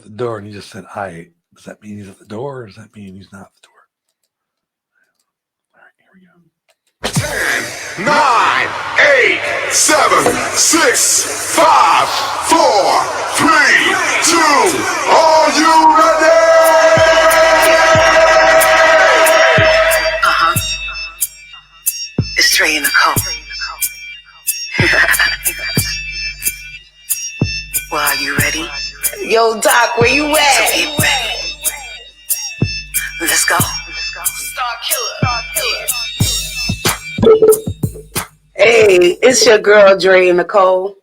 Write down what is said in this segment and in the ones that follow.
the door, and he just said, "I." Does that mean he's at the door, or does that mean he's not at the door? All right, here we go. 10, 9, 8, 7, 6, 5, 4, 3, 2. Are you ready? It's Trey and Nicole. Well, are you ready? Yo, Doc, where you at? Let's go. Star Killer. Hey, it's your girl, Dre and Nicole.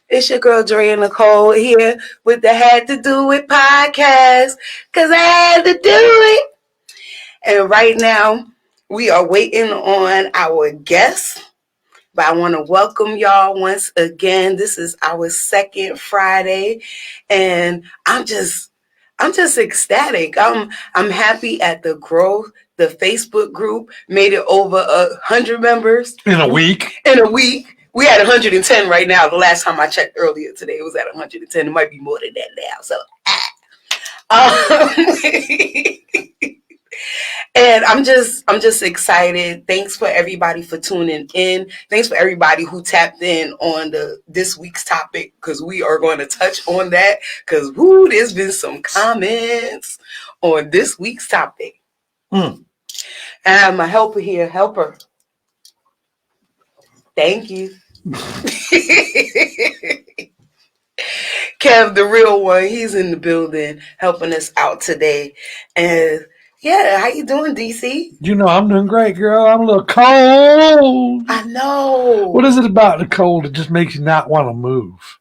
It's your girl, Dre and Nicole, here with the Had to Do It podcast, because I had to do it. And right now, we are waiting on our guests. But I want to welcome y'all once again. This is our second Friday, and I'm just ecstatic. I'm happy at the growth. The Facebook group made it over 100 members In a week. We had 110 right now. The last time I checked earlier today, it was at 110. It might be more than that now. So, and I'm just excited. Thanks for everybody for tuning in. Thanks for everybody who tapped in on this week's topic, because we are going to touch on that, because there's been some comments on this week's topic. And I have my helper here. Helper. Thank you. Kev, the real one, he's in the building helping us out today. And yeah, how you doing, DC? You know, I'm doing great, girl. I'm a little cold. I know. What is it about the cold that just makes you not want to move?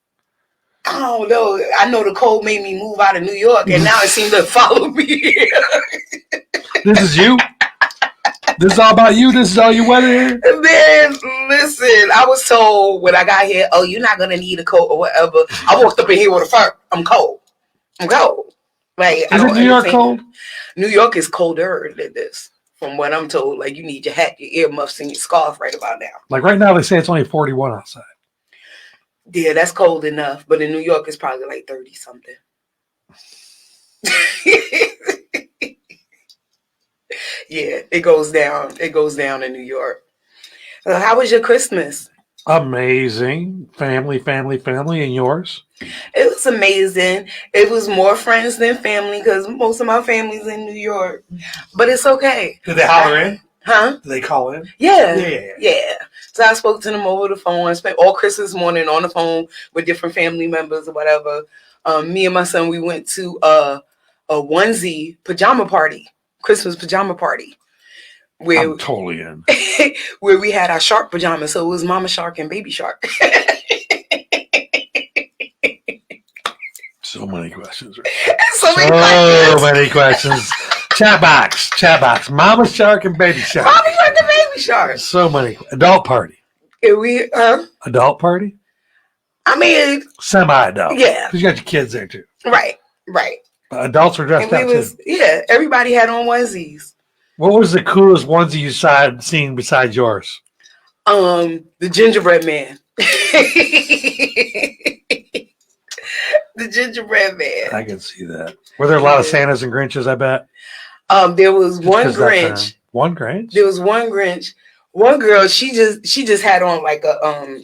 I don't know. I know the cold made me move out of New York, and now it seems to follow me here. This is you? This is all about you? This is all you weather here? Man, listen, I was told when I got here, you're not going to need a coat or whatever. I walked up in here with a fur. I'm cold. Like, Is it New York cold? New York is colder than this, from what I'm told. Like, you need your hat, your earmuffs, and your scarf right about now. Like right now, they say it's only 41 outside. Yeah, that's cold enough. But in New York, it's probably like 30 something. Yeah, it goes down. It goes down in New York. How was your Christmas? Amazing. Family, and yours? It was amazing. It was more friends than family, because most of my family's in New York. But it's okay. Did they holler in? Huh? Did they call in? Yeah. So I spoke to them over the phone. I spent all Christmas morning on the phone with different family members or whatever. Me and my son, we went to a onesie pajama party, Christmas pajama party. Where, I'm totally in. Where we had our shark pajamas. So it was Mama Shark and Baby Shark. So many questions. So many questions. Chat box. Mama Shark and Baby Shark. Mama Shark and Baby Shark. So many. Adult party. Adult party? I mean, semi-adult. Yeah. Because you got your kids there too. Right. But adults were dressed out too. Yeah, everybody had on onesies. What was the coolest onesie you seen besides yours? The gingerbread man. The gingerbread man. I can see that. Were there a lot of Santas and Grinches, I bet? There was one Grinch. One Grinch? There was one Grinch. One girl, she just had on like a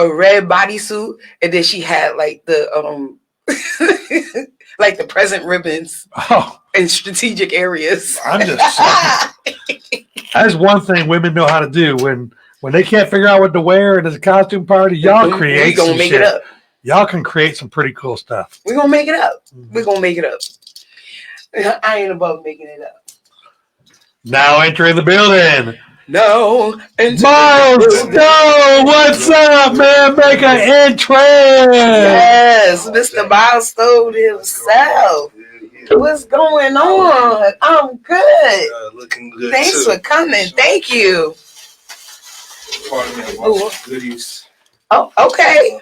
red bodysuit, and then she had like the like the present ribbons in strategic areas. I'm just saying. That's one thing women know how to do. When they can't figure out what to wear and it's a costume party, y'all create some shit. It up. Y'all can create some pretty cool stuff. We're going to make it up. We're going to make it up. I ain't above making it up. Now entering the building. No. Milestone, what's up, man? Make an entrance. Yes, Mr. Milestone himself. What's going on? I'm good. Looking good. Thanks for coming. Thank you. Pardon me, I want some goodies. Oh, okay.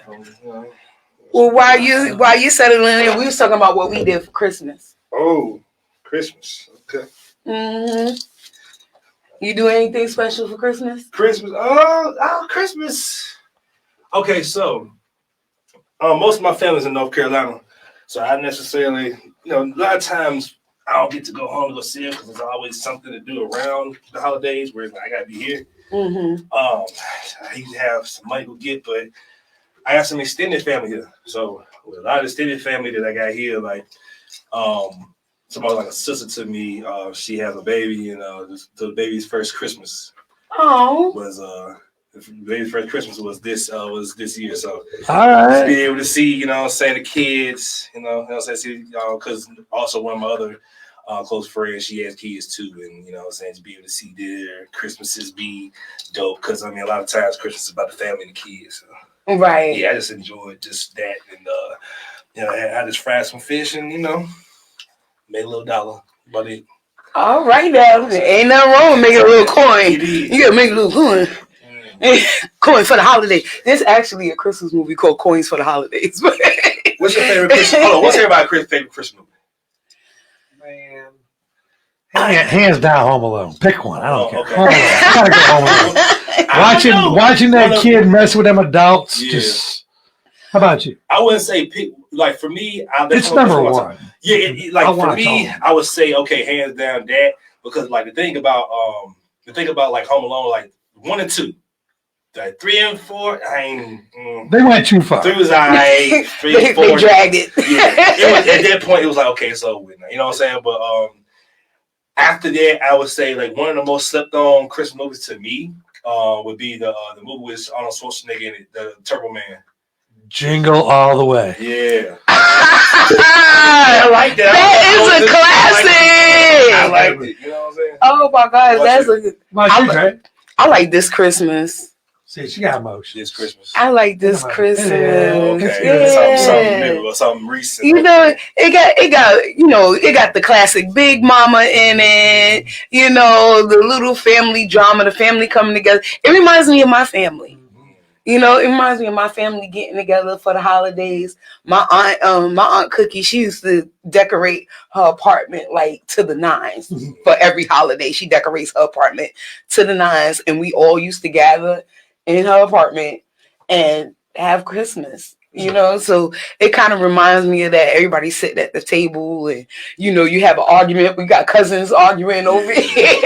Well, while you settling in, we was talking about what we did for Christmas. Oh, Christmas. Okay. Mm-hmm. You do anything special for Christmas? Christmas. Christmas. Okay, so most of my family's in North Carolina. So I necessarily, a lot of times I don't get to go home to go see him because there's always something to do around the holidays where I gotta be here. Mm-hmm. I used to have some money to get, but I got some extended family here. So with a lot of extended family that I got here, like somebody like a sister to me, she has a baby, and the baby's first Christmas was the baby's first Christmas was this year. So all right, to be able to see, the kids, because also one of my other close friends, she has kids too, and to be able to see their Christmases be dope, because a lot of times Christmas is about the family and the kids. So. Right. Yeah, I just enjoyed just that, and I just fried some fish and made a little dollar. But it. All right now, ain't nothing wrong with making a little coin. You gotta make a little coin. Coin for the holiday. There's actually a Christmas movie called Coins for the Holidays. What's your favorite Christmas? Hold on, what's everybody's favorite Christmas movie? Man, hands down, Home Alone. Pick one. I don't care. Okay. Home Alone. I gotta go Home Alone. Watching that kid mess with them adults. Just. How about you? I wouldn't say pick. Like for me, it's number one. Yeah, for me, I would say hands down that, because the thing about like Home Alone, like 1 and 2. Like 3 and 4, they went too far. 3 was alright. 3 and 4, they dragged it. Yeah, at that point, it was like, okay, it's over with now. You know what I'm saying? But after that, I would say like one of the most slept on Christmas movies to me would be the movie with Arnold Schwarzenegger in it, the Turbo Man. Jingle All the Way. Yeah. I like that. That is a classic. I like it. You know what I'm saying? Oh my God, that's a good. I like This Christmas. See, she got emotion. This Christmas. I like This Christmas. Okay. Yeah. Something new or something recent. It got the classic Big Mama in it. The little family drama, the family coming together. It reminds me of my family. It reminds me of my family getting together for the holidays. My aunt Cookie, she used to decorate her apartment like to the nines for every holiday. She decorates her apartment to the nines, and we all used to gather in her apartment and have Christmas. So it kind of reminds me of that. Everybody sitting at the table, and you have an argument. We got cousins arguing over here.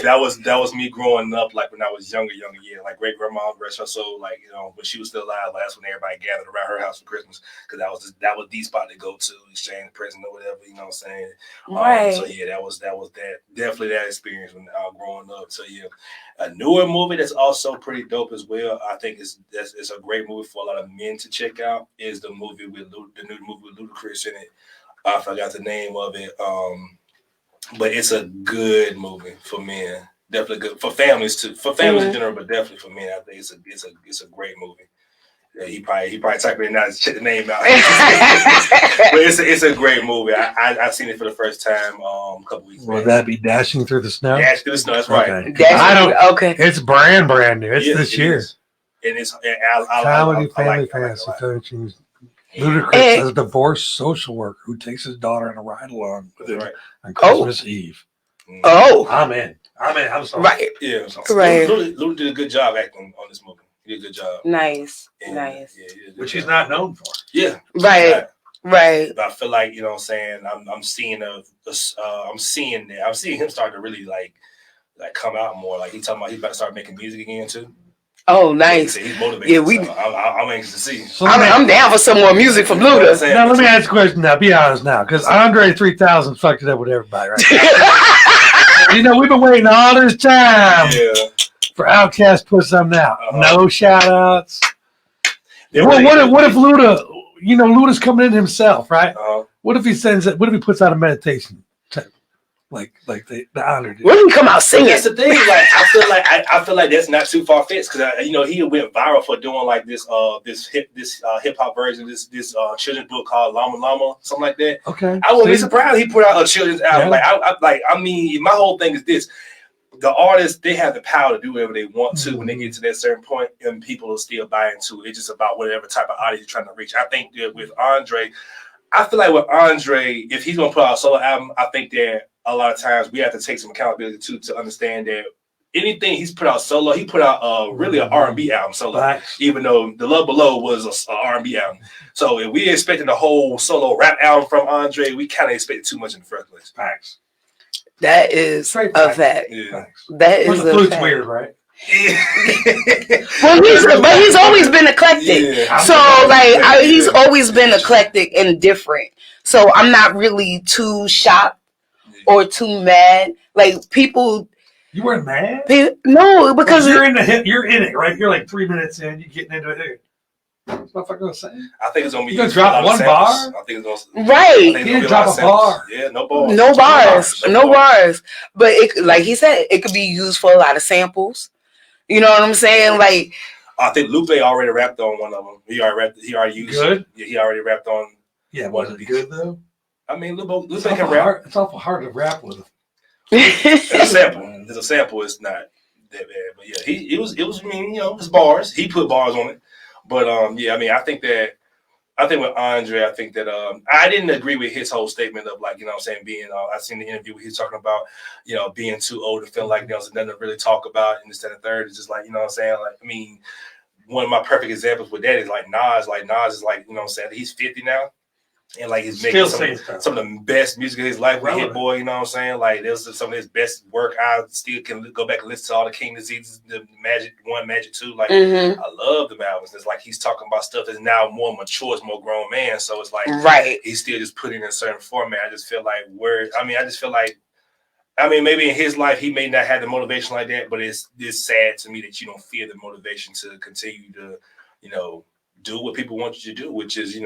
That was me growing up. Like when I was younger, yeah. Like great grandma, rest her soul. Like when she was still alive, that's when everybody gathered around her house for Christmas, because that was the spot to go to exchange presents or whatever. You know what I'm saying? Right. So yeah, that was definitely that experience when growing up. So yeah, a newer movie that's also pretty dope as well. I think it's a great movie for a lot of men to check out. Is the movie the new movie with Ludacris in it. I forgot the name of it. But it's a good movie for men. Definitely good for families too. For families in general, but definitely for men. I think it's a great movie. Yeah, he probably typed it in now and check the name out. But it's a great movie. I've seen it for the first time a couple weeks ago. Will that be Dashing Through the Snow? Dashing Through the Snow, that's right. Okay. It's brand new. It's this year. And it's comedy family fantasy featuring Ludacris as a divorced social worker who takes his daughter on a ride along with him on Christmas Eve. Oh, I'm in. I'm sorry. Right. Yeah. Right. Luda did a good job acting on this movie. He did a good job. Nice. Which he's not known for. Yeah. Right. Right. But I feel like, you know what I'm saying, I'm seeing him start to really like come out more. Like he's talking about he's about to start making music again too. Oh, nice. He's motivated. Yeah, so I'm anxious to see. So I'm down for some more music from Luda. Now let me ask a question. Now, be honest now, because Andre 3000 fucked it up with everybody, right? We've been waiting all this time for Outkast to put something out. No shout outs. What if Luda? Luda's coming in himself, right? What if he sends it? What if he puts out a meditation? Like the Andre did. When he come out singing, that's the thing. Like I feel like that's not too far fetched, because he went viral for doing like this hip hop version of this children's book called Llama Llama, something like that. Okay, I wouldn't be surprised he put out a children's album. Yeah. My whole thing is this: the artists, they have the power to do whatever they want to when they get to that certain point, and people will still buy into it. It's just about whatever type of audience you're trying to reach. I think that with Andre, if he's gonna put out a solo album, I think that a lot of times we have to take some accountability too, to understand that anything he's put out solo, he put out really an R&B album solo. Facts. Even though The Love Below was an R&B album. So if we expected the whole solo rap album from Andre, we kind of expected too much in the first place. Facts. That is Straight a facts. fact. Yeah. Facts. That is The a flute's fact. weird, right? Well, he's always been eclectic. Yeah. So like he's always been eclectic and different. So I'm not really too shocked or too mad. Like people, You weren't mad? no, because you're in it, right? You're like 3 minutes in, you're getting into it. What's my fucking saying? I think it's gonna be. You gonna drop one bar? I think it's gonna. right. He didn't drop a bar. Yeah, no bars. No bars. But it, like he said, it could be used for a lot of samples. You know what I'm saying? Like I think Lupe already rapped on one of them. He already used. Good? Yeah, he already rapped on. Yeah, was it good though? I mean, Lupe It's can awful rap. hard. It's awful hard to rap with. It's a sample. It's a sample. It's not that bad. But yeah, it was. I mean, it's bars. He put bars on it. But yeah, I mean, I think with Andre, I think that I didn't agree with his whole statement of like, what I'm saying, being I seen the interview where he's talking about, being too old to feel like there's nothing to really talk about and this and the third. It's just like, what I'm saying? Like, I mean, one of my perfect examples with that is like Nas. Like Nas is like, what I'm saying, he's 50 now. And like he's making some of the best music of his life with Hit Boy, you know what I'm saying? Like there's some of his best work. I still can go back and listen to all the King Diseases, the Magic 1, Magic 2. Like I love them albums. It's like he's talking about stuff that's now more mature, it's more grown man. So it's like he's still just putting in a certain format. I just feel like maybe in his life he may not have the motivation like that, but it's sad to me that you don't feel the motivation to continue to, do what people want you to do, which is,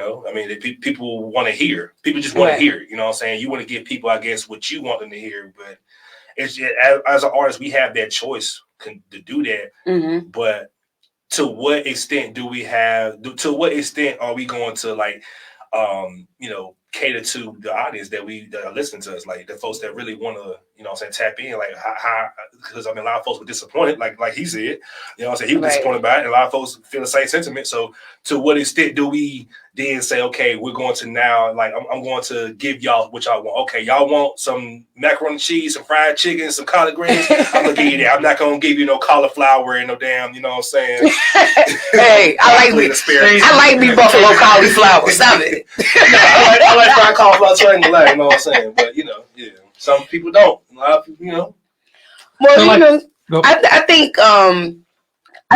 people want to hear. People just want to hear, you know what I'm saying? You want to give people, I guess, what you want them to hear. But it's just, as an artist, we have that choice to do that. But to what extent are we going to like, cater to the audience that are listening to us, like the folks that really want to, tap in, like how, because I mean, a lot of folks were disappointed, like he said, he was disappointed by it, and a lot of folks feel the same sentiment. So to what extent do we then say, okay, we're going to now, like, I'm going to give y'all what y'all want. Okay, y'all want some macaroni and cheese, some fried chicken, some collard greens. I'm gonna give you that. I'm not gonna give you no cauliflower and no damn, you know what I'm saying? Hey, I like me buffalo cauliflower. Stop it. I like fried cauliflower triangle, you know what I'm saying? But some people don't. A lot of people, Well, I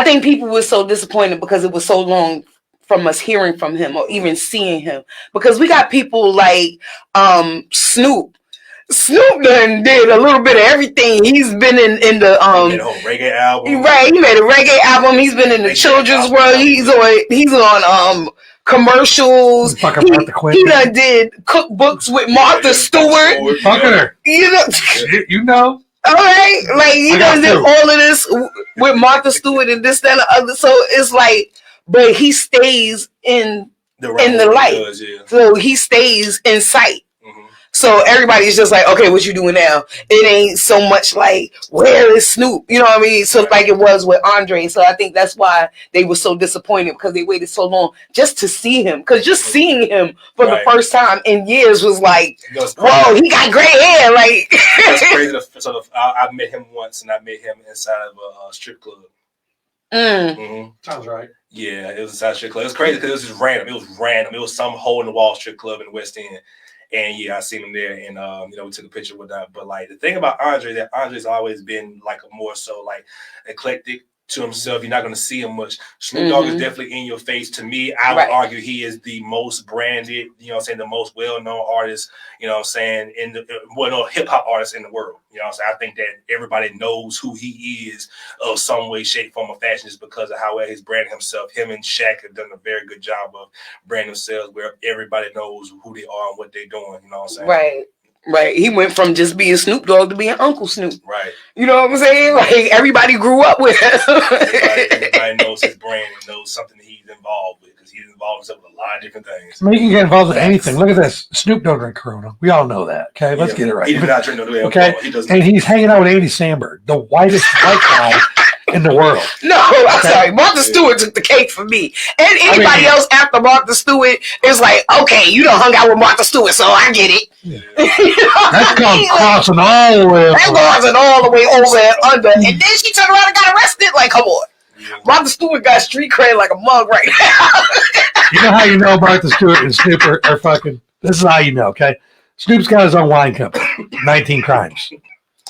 think people were so disappointed because it was so long from us hearing from him or even seeing him, because we got people like Snoop done did a little bit of everything. He's been in the he made a whole reggae album. Right, he made a reggae album. He's been in the children's world. He's on commercials. He done did cookbooks with Martha Stewart. Fuck her. You know. All right, like he done did all of this with Martha Stewart and this, that, and the other. So it's like, but he stays in the light. So he stays in sight. So everybody's just like, okay, what you doing now? It ain't so much like, where is Snoop? You know what I mean? So like it was with Andre. So I think that's why they were so disappointed, because they waited so long just to see him. Because just seeing him for the first time in years was like, whoa, he got gray hair. Like, it's crazy. I met him once, and I met him inside of a strip club. Sounds right. Yeah, it was inside a strip club. It was crazy because it was just random. It was some hole in the wall strip club in the West End. And yeah, I seen him there, and we took a picture with that. But like the thing about Andre, that Andre's always been like a more so like eclectic to himself. You're not going to see him much. Snoop Dogg is definitely in your face. To me, I would argue he is the most branded, the most well-known artist, in the hip hop artist in the world. I think that everybody knows who he is of some way, shape, form, or fashion, just because of how well he's branded himself. Him and Shaq have done a very good job of branding themselves where everybody knows who they are and what they're doing. You know what I'm saying? Right. He went from just being Snoop Dogg to being Uncle Snoop. Right. You know what I'm saying? Like everybody grew up with him. everybody knows his brand and knows something that he's involved with, because he's involved himself with a lot of different things. I mean, you can get involved with anything. Look at this. Snoop don't drink Corona. We all know that. Okay, let's get it right. He does not drink no alcohol. Okay, and he's hanging out with Andy Samberg, the whitest white guy in the world. No, I'm sorry. Martha Stewart took the cake for me. And anybody else after Martha Stewart is like, okay, you done hung out with Martha Stewart, so I get it. Yeah. That's called crossing all the way. That's crossing all the way over and under. And then she turned around and got arrested. Like, come on. Martha Stewart got street cred like a mug right now. You know how you know Martha Stewart and Snoop are fucking? This is how you know, okay? Snoop's got his own wine company, 19 Crimes.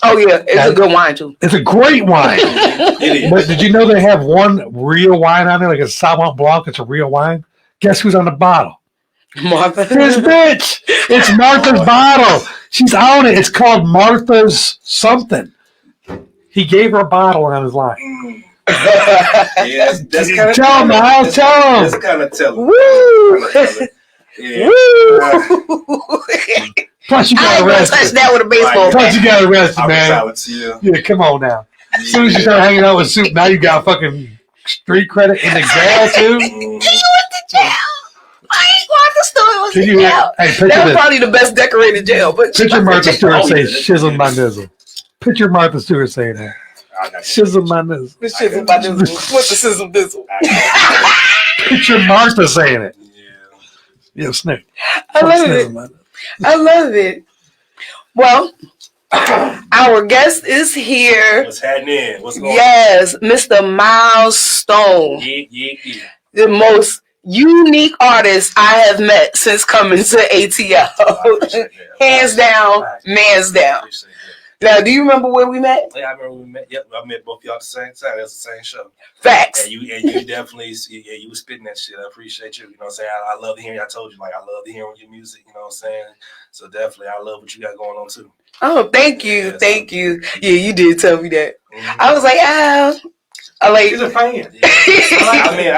Oh, yeah. It's a good wine, too. It's a great wine. It is. But did you know they have one real wine on there, like a Sauvignon Blanc? It's a real wine. Guess who's on the bottle? Martha. This bitch. It's Martha's bottle. She's on it. It's called Martha's something. He gave her a bottle on his line. Yeah, that's kind of tell him, I'll tell him. That's kind of telling. Woo! Yeah. Woo! Plus, you I got ain't gonna arrested. touch that with a baseball Plus, bat. you got arrested, I'm man. silence, yeah. Yeah, come on now. As soon as you start hanging out with Soup, now you got fucking street credit in the jail, too. You went to jail. I ain't going to store. Can you hear? Hey, picture That was this. probably the best decorated jail. But Picture Martha Stewart Oh, say, yeah. shizzle my nizzle. Picture Martha Stewart saying that. Shizzle my nizzle. This shit is about this. What's the sizzle dizzle? Picture Martha saying it. Yeah. Yo, Snoop. I love it. I love it. Well, our guest is here. What's happening? What's going on? Yes, Mr. Miles Stone. Yeah. The most unique artist I have met since coming to ATL. Hands down, man's down. Appreciate that. Now, do you remember where we met? Yeah, I remember we met. Yep, I met both y'all at the same time. That's the same show. Facts. And you definitely, you was spitting that shit. I appreciate you. You know what I'm saying? I love to hear. I told you, like, I love to hear your music. You know what I'm saying? So definitely, I love what you got going on too. Oh, thank you. Yeah, Thank you. Yeah, you did tell me that. Mm-hmm. I was like, I like. She's a fan. Yeah. I mean,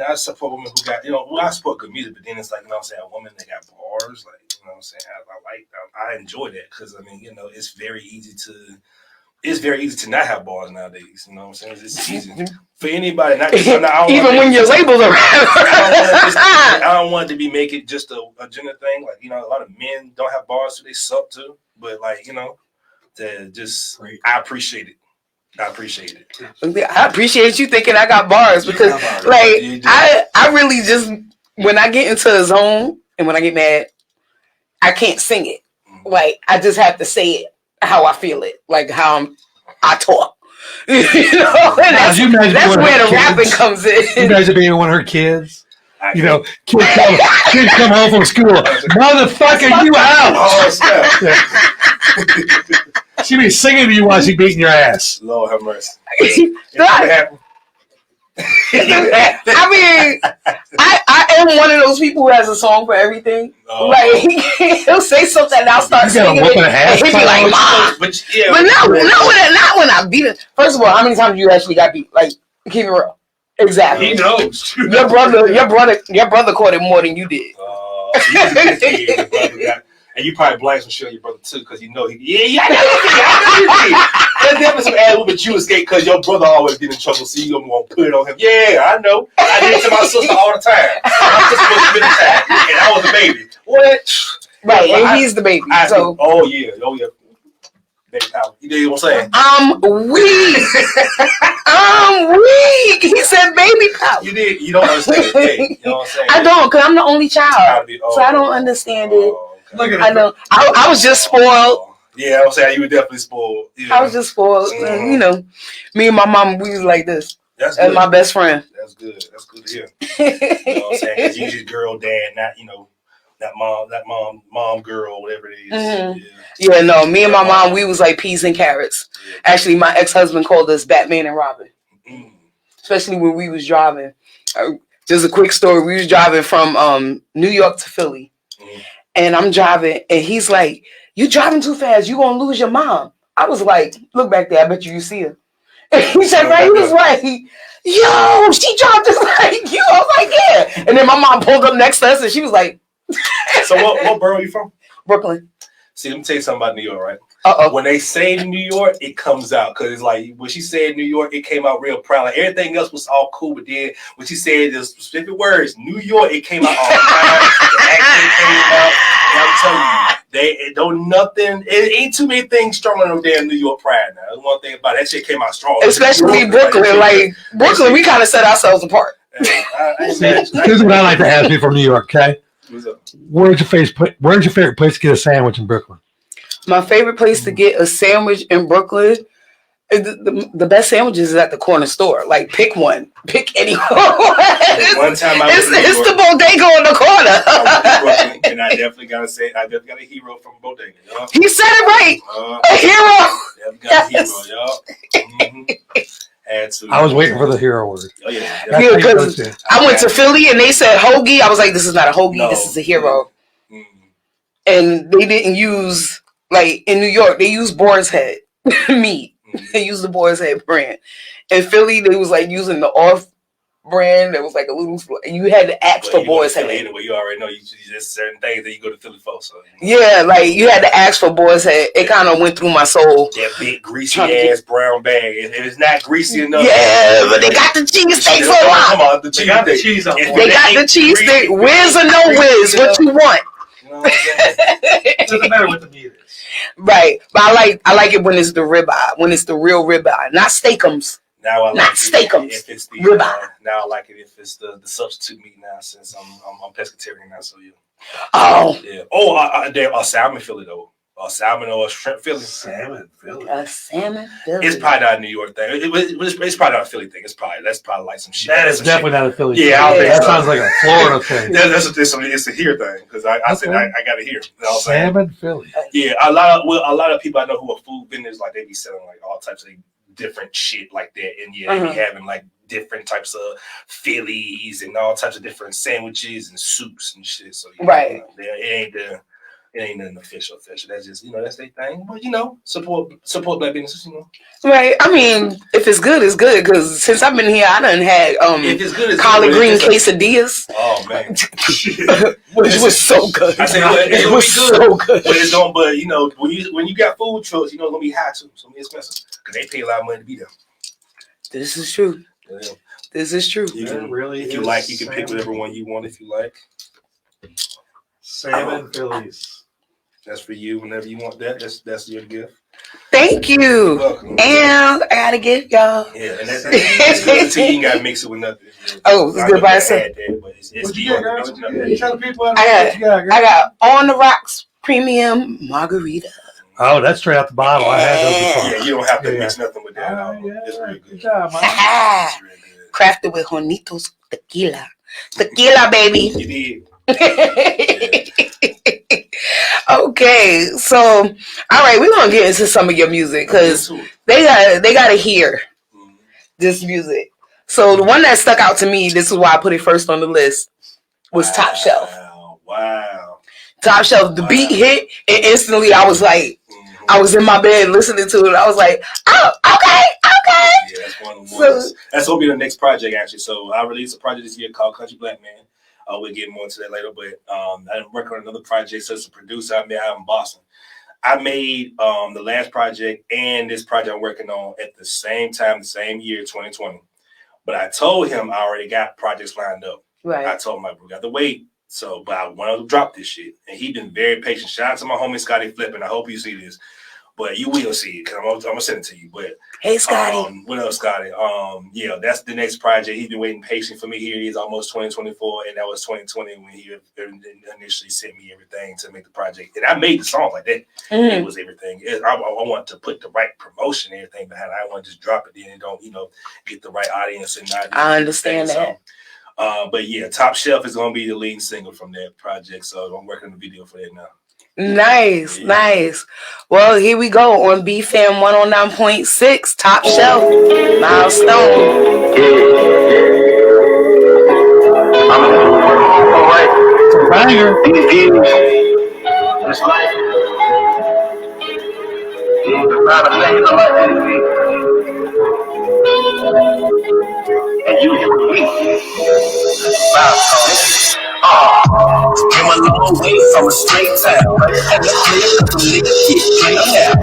I support women who got, I support good music, but then it's like, you know what I'm saying, a woman that got bars, like, you know what I'm saying, I enjoy that because, I mean, it's very easy to not have bars nowadays, you know what I'm saying? It's easy for anybody. Even when your labels are I don't want it to be make it just a gender thing. Like, a lot of men don't have bars, so they suck too. But, like, I appreciate it. I appreciate it. I appreciate you thinking I got bars because, like, I really just, when I get into a zone and when I get mad, I can't sing it. Like, I just have to say it how I feel it, like how I talk. That's where the rapping comes in. You guys are being one of her kids. Kids come home from school. Motherfucker, you out. Oh, snap. Yeah. She be singing to you while she beating your ass. Lord have mercy. I mean, I am one of those people who has a song for everything. Like, he'll say something and I'll start singing it. And he'll be like, Mom. But not when I beat it. First of all, how many times you actually got beat? Like, keep it real. Exactly. He knows. Your brother caught it more than you did. And you probably blame some shit on your brother too, because I know you did. There's definitely some ad but you escape because your brother always get in trouble, so you gonna put it on him. Yeah, I know. I did it to my sister all the time. My sister was the time, and I was the baby. What? Right, and he's the baby. Oh yeah. Baby power. You know what I'm saying? I'm weak. I'm weak. He said baby power. You did. You don't understand the thing. You know what I'm saying? I don't, because I'm the only child. So I don't understand it. Okay. I know. I was just spoiled. Yeah, I'm saying you were definitely spoiled. I was just spoiled. Mm-hmm. Me and my mom, we was like this. That's good. My best friend. That's good. That's good to hear. You know what I'm saying? Because usually girl, dad, not, that mom, girl, whatever it is. Mm-hmm. Yeah, no, me and my mom, we was like peas and carrots. Yeah. Actually, my ex-husband called us Batman and Robin. Mm. Especially when we was driving. Just a quick story. We was driving from New York to Philly. Mm. And I'm driving, and he's like, "You driving too fast. You gonna lose your mom." I was like, "Look back there. I bet you see her." And he said, "Right." He was like, "Yo, she dropped just like you." I was like, "Yeah." And then my mom pulled up next to us, and she was like, "So what borough are you from?" Brooklyn. See, let me tell you something about New York, right? Uh-oh. When they say New York, it comes out because it's like when she said New York, it came out real proud. Like everything else was all cool, but then when she said the specific words, New York, it came out all proud. The accent came out, and I'm telling you, They don't nothing. It ain't too many things stronger than damn New York pride. Now, that's one thing about it. That shit came out strong. Especially Brooklyn. Like Brooklyn, we kind of set ourselves apart. Here's what I like to ask you from New York. Okay, where's your favorite place to get a sandwich in Brooklyn? My favorite place to get a sandwich in Brooklyn. The best sandwiches is at the corner store. Like, pick one. Pick any one. One time it's the bodega on the corner. Brooklyn, and I definitely got a hero from bodega. Y'all. He said it right. A hero. Definitely got a hero, y'all. Had to. I was waiting for the hero word. Oh yeah. Because I went to Philly and they said hoagie. I was like, this is not a hoagie. No. This is a hero. And they didn't use, like, in New York, they use boar's head meat. They used the boar's head brand. In Philly, they was like using the off brand. That was like a little. You had to ask for boar's head. Anyway, you already know you just certain things that you go to Philly for. So yeah, like you had to ask for boar's head. It kind of went through my soul. That big greasy ass brown bag. If it's not greasy enough, yeah, but they got the cheese steaks on it. Come on, they got the cheese on it. They got the cheese steak. Whiz or no whiz, what you want? You know what I'm saying? It doesn't matter what the meat is. Right, but I like it when it's the ribeye, when it's the real ribeye, not steakums. Now I like not steakums. If it's the ribeye. Now I like it if it's the substitute meat now, since I'm pescatarian now. So yeah. Oh yeah. Oh, a salmon Philly though. A salmon or a shrimp Philly. Salmon Philly. A salmon Philly. It's probably not a New York thing. It's probably not a Philly thing. That's probably like some shit. That is definitely not a Philly thing. Yeah, that sounds like a Florida thing. It's a here thing because I said I got to hear. You know salmon Philly. Yeah, a lot of people I know who are food vendors, like they be selling like all types of different shit like that, and they be having like different types of Phillies and all types of different sandwiches and soups and shit. So right, it ain't nothing official. That's just that's their thing. But support black businesses. Right. I mean, if it's good, it's good. Because since I've been here, I done had if it's good, it's collard good, green quesadillas. Oh man, which was so good. I said it was so good. But it's going. But when you got food trucks, it's gonna be high too. It's gonna be expensive because they pay a lot of money to be there. This is true. Yeah. This is true. You can really, if you like, you can pick whatever one you want. If you like, salmon Phillies. That's for you. Whenever you want that, that's your gift. Thank you. And I got a gift, y'all. Yeah, and that's good too. You ain't gotta mix it with nothing. Oh, it's good by itself. What you got, girl? Tell the people I got On the Rocks Premium Margarita. Oh, that's straight out the bottle. I had those before. Yeah, you don't have to mix nothing with that. It's really good. Good job, man. Crafted with Hornitos tequila. Tequila, baby. You did. Okay, so all right, we're gonna get into some of your music because they gotta hear this music. So the one that stuck out to me, this is why I put it first on the list, was Top Shelf. Wow. Top Shelf. The beat hit, and instantly I was like, I was in my bed listening to it. I was like, oh, okay. Yeah, that's one of the ones. That's gonna be the next project actually. So I released a project this year called Country Black Man. We'll get more into that later, but I'm working on another project. So as a producer, I'm out in Boston. I made the last project and this project I'm working on at the same time, the same year, 2020. But I told him I already got projects lined up. Right. I told him we got to wait. So, but I wanted to drop this shit, and he been very patient. Shout out to my homie Scotty Flippin. I hope you see this. But you will see it because I'm gonna send it to you. But hey, Scotty, what up, Scotty? Yeah, that's the next project. He's been waiting patient for me. Here it is, almost 2024, and that was 2020 when he initially sent me everything to make the project. And I made the song like that. It was everything. I want to put the right promotion and everything behind it. I want to just drop it then and don't get the right audience and not. I understand that. But yeah, Top Shelf is gonna be the lead single from that project. So I'm working on the video for that now. Nice. Well, here we go on BFAM 109.6, Top Shelf, Milestone. It's a banger. It's like and you came a long way from a straight town. And the clear cause the nigga get straight out.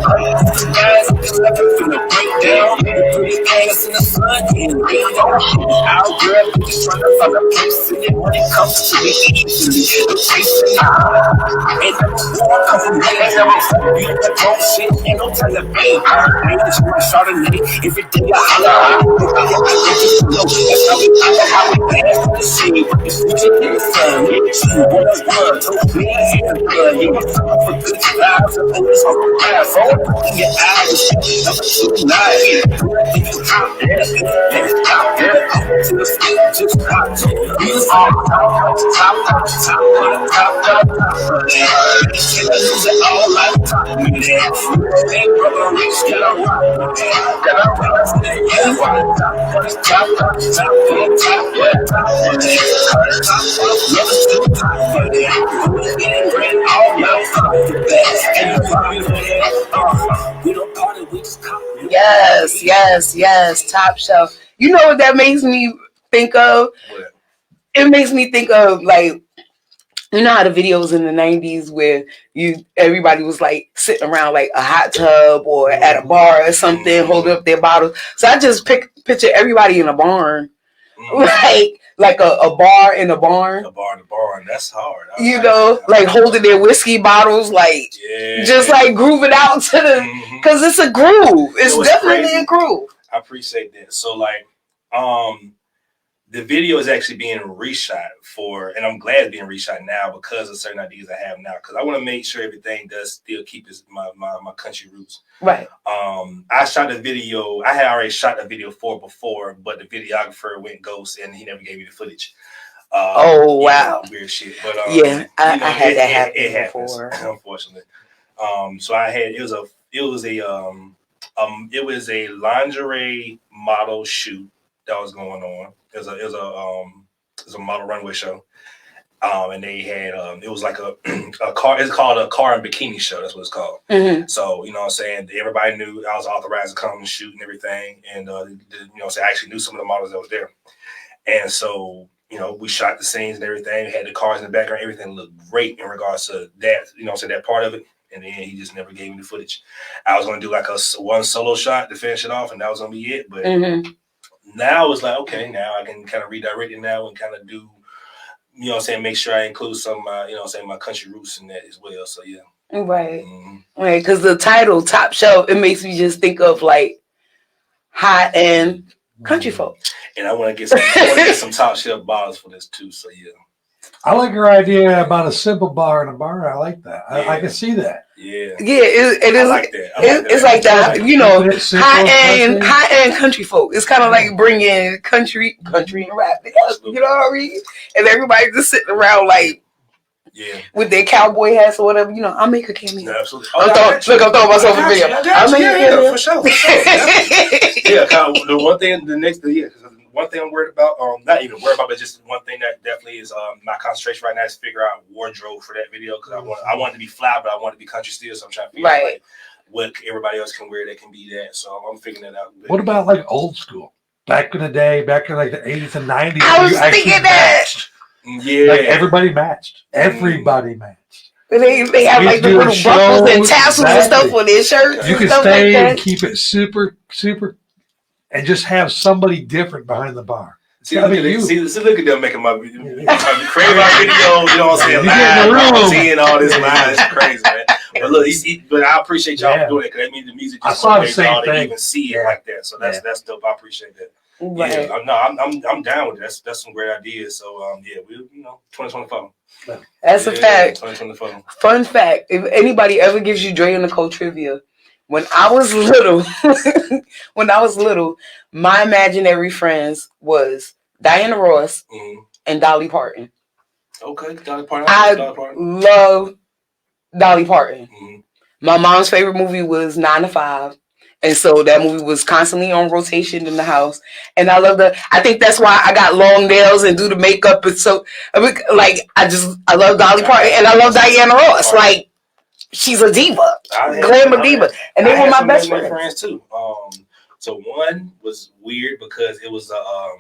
Guys, I'm never finna break down. Pretty ass in the sun, getting rained on. Our girl just trying to find a place in it when it comes to me easily. The place and the war come from never fuck you that wrong shit. Ain't no telling me. I ain't just my Chardonnay. Every day I holler. I just know that's how we pass the scene. It's music in the sun. She was one. Told me in the blood. You were fucking for good vibes. And always on the ride. Phone in your eyes. Number 2 night. Think you out there. Out there. To the stage just hot. We was on top. Can I lose it all like top me there? Ain't brother rich, can I rock me there? Can I rock me there? Yeah, top, Yes, Top Shelf. You know what that makes me think of? What? It makes me think of like, you know how the videos in the 90s where everybody was like sitting around like a hot tub or at a bar or something, holding up their bottles. So I just picture everybody in a barn, like a bar in a barn. A bar in a barn. That's hard. You know, like holding their whiskey bottles, like just like grooving out to the, because it's a groove. It's definitely crazy. A groove. I appreciate that. So like, the video is actually being reshot and I'm glad it's being reshot now because of certain ideas I have now. Because I want to make sure everything does still keep my country roots. Right. I shot the video. I had already shot the video before, but the videographer went ghost and he never gave me the footage. Oh wow, weird shit. But I had that happen before, unfortunately. So I had it was a lingerie model shoot that was going on. It was a model runway show, and they had it was like a car. It's called a car and bikini show. That's what it's called. Mm-hmm. So you know what I'm saying, everybody knew I was authorized to come and shoot and everything, and you know, so I actually knew some of the models that was there, and so you know we shot the scenes and everything. We had the cars in the background. Everything looked great in regards to that. You know, so that part of it. And then he just never gave me the footage. I was going to do like one solo shot to finish it off, and that was going to be it. But now it's like, okay, now I can kind of redirect it now and kind of do, you know what I'm saying, make sure I include some, you know what I'm saying, my country roots in that as well. So, yeah. Right. Right. Because the title, Top Shelf, it makes me just think of like high-end country folk. And I want to get some top shelf bottles for this too. So, yeah. I like your idea about a simple bar in a bar. I like that. I can see that. Yeah. Yeah, it is. I like that. It's like that, you know, high end country folk. It's kind of like bringing country and rap together. You know what I mean? And everybody just sitting around like, with their cowboy hats or whatever. You know, I'll make a cameo. Yeah, absolutely. I'm throwing myself in video. I'll make a cameo for sure. The one thing I'm worried about, not even worried about, but just one thing that definitely is my concentration right now is figure out wardrobe for that video because I want it to be fly, but I want it to be country still. So I'm trying to figure out like, what everybody else can wear that can be that. So I'm figuring that out. What about like old school? Back in the day, back in like the 80s and 90s. I was thinking that. Yeah. Like everybody matched. Everybody matched. They have like the little buckles and tassels and stuff on their shirts. You can stay and keep it super, super. And just have somebody different behind the bar. See, look at them making my creating my videos. You know what I'm saying? Live, seeing all this line, it's crazy, man. But look, but I appreciate y'all for doing it because that means the music just motivates y'all to even see it like that. So that's dope. I appreciate that. Right. Yeah, I'm down with it. That's some great ideas. So we 2024. That's a fact. 2024. Fun fact: if anybody ever gives you Dre and Nicole trivia. When I was little, my imaginary friends was Diana Ross and Dolly Parton. Okay, Dolly Parton. I love Dolly Parton. My mom's favorite movie was 9 to 5. And so that movie was constantly on rotation in the house. And I love I think that's why I got long nails and do the makeup. And so, like, I love Dolly Parton and I love Diana Ross. Like, she's a diva, glamour diva, and they were my best friends too. So one was weird because it was I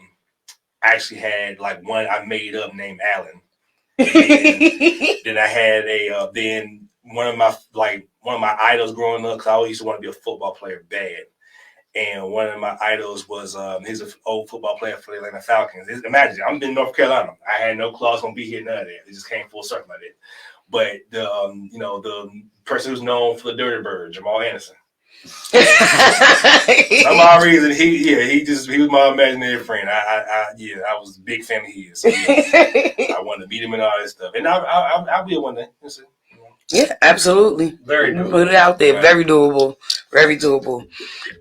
actually had like one I made up named Alan. Then I had then one of my idols growing up because I always used to want to be a football player bad. And one of my idols was he's an old football player for the Atlanta Falcons. Imagine, I'm in North Carolina. I had no clue I was gonna be here, none of that. It just came full circle like that. but the the person who's known for the Dirty Bird, Jamal Anderson. Some odd reason he was my imaginary friend. I was a big fan of his. So I wanted to meet him and all that stuff. And I'll be one day. Yeah, absolutely. Very doable. Put it out there. Right. Very doable. Very doable.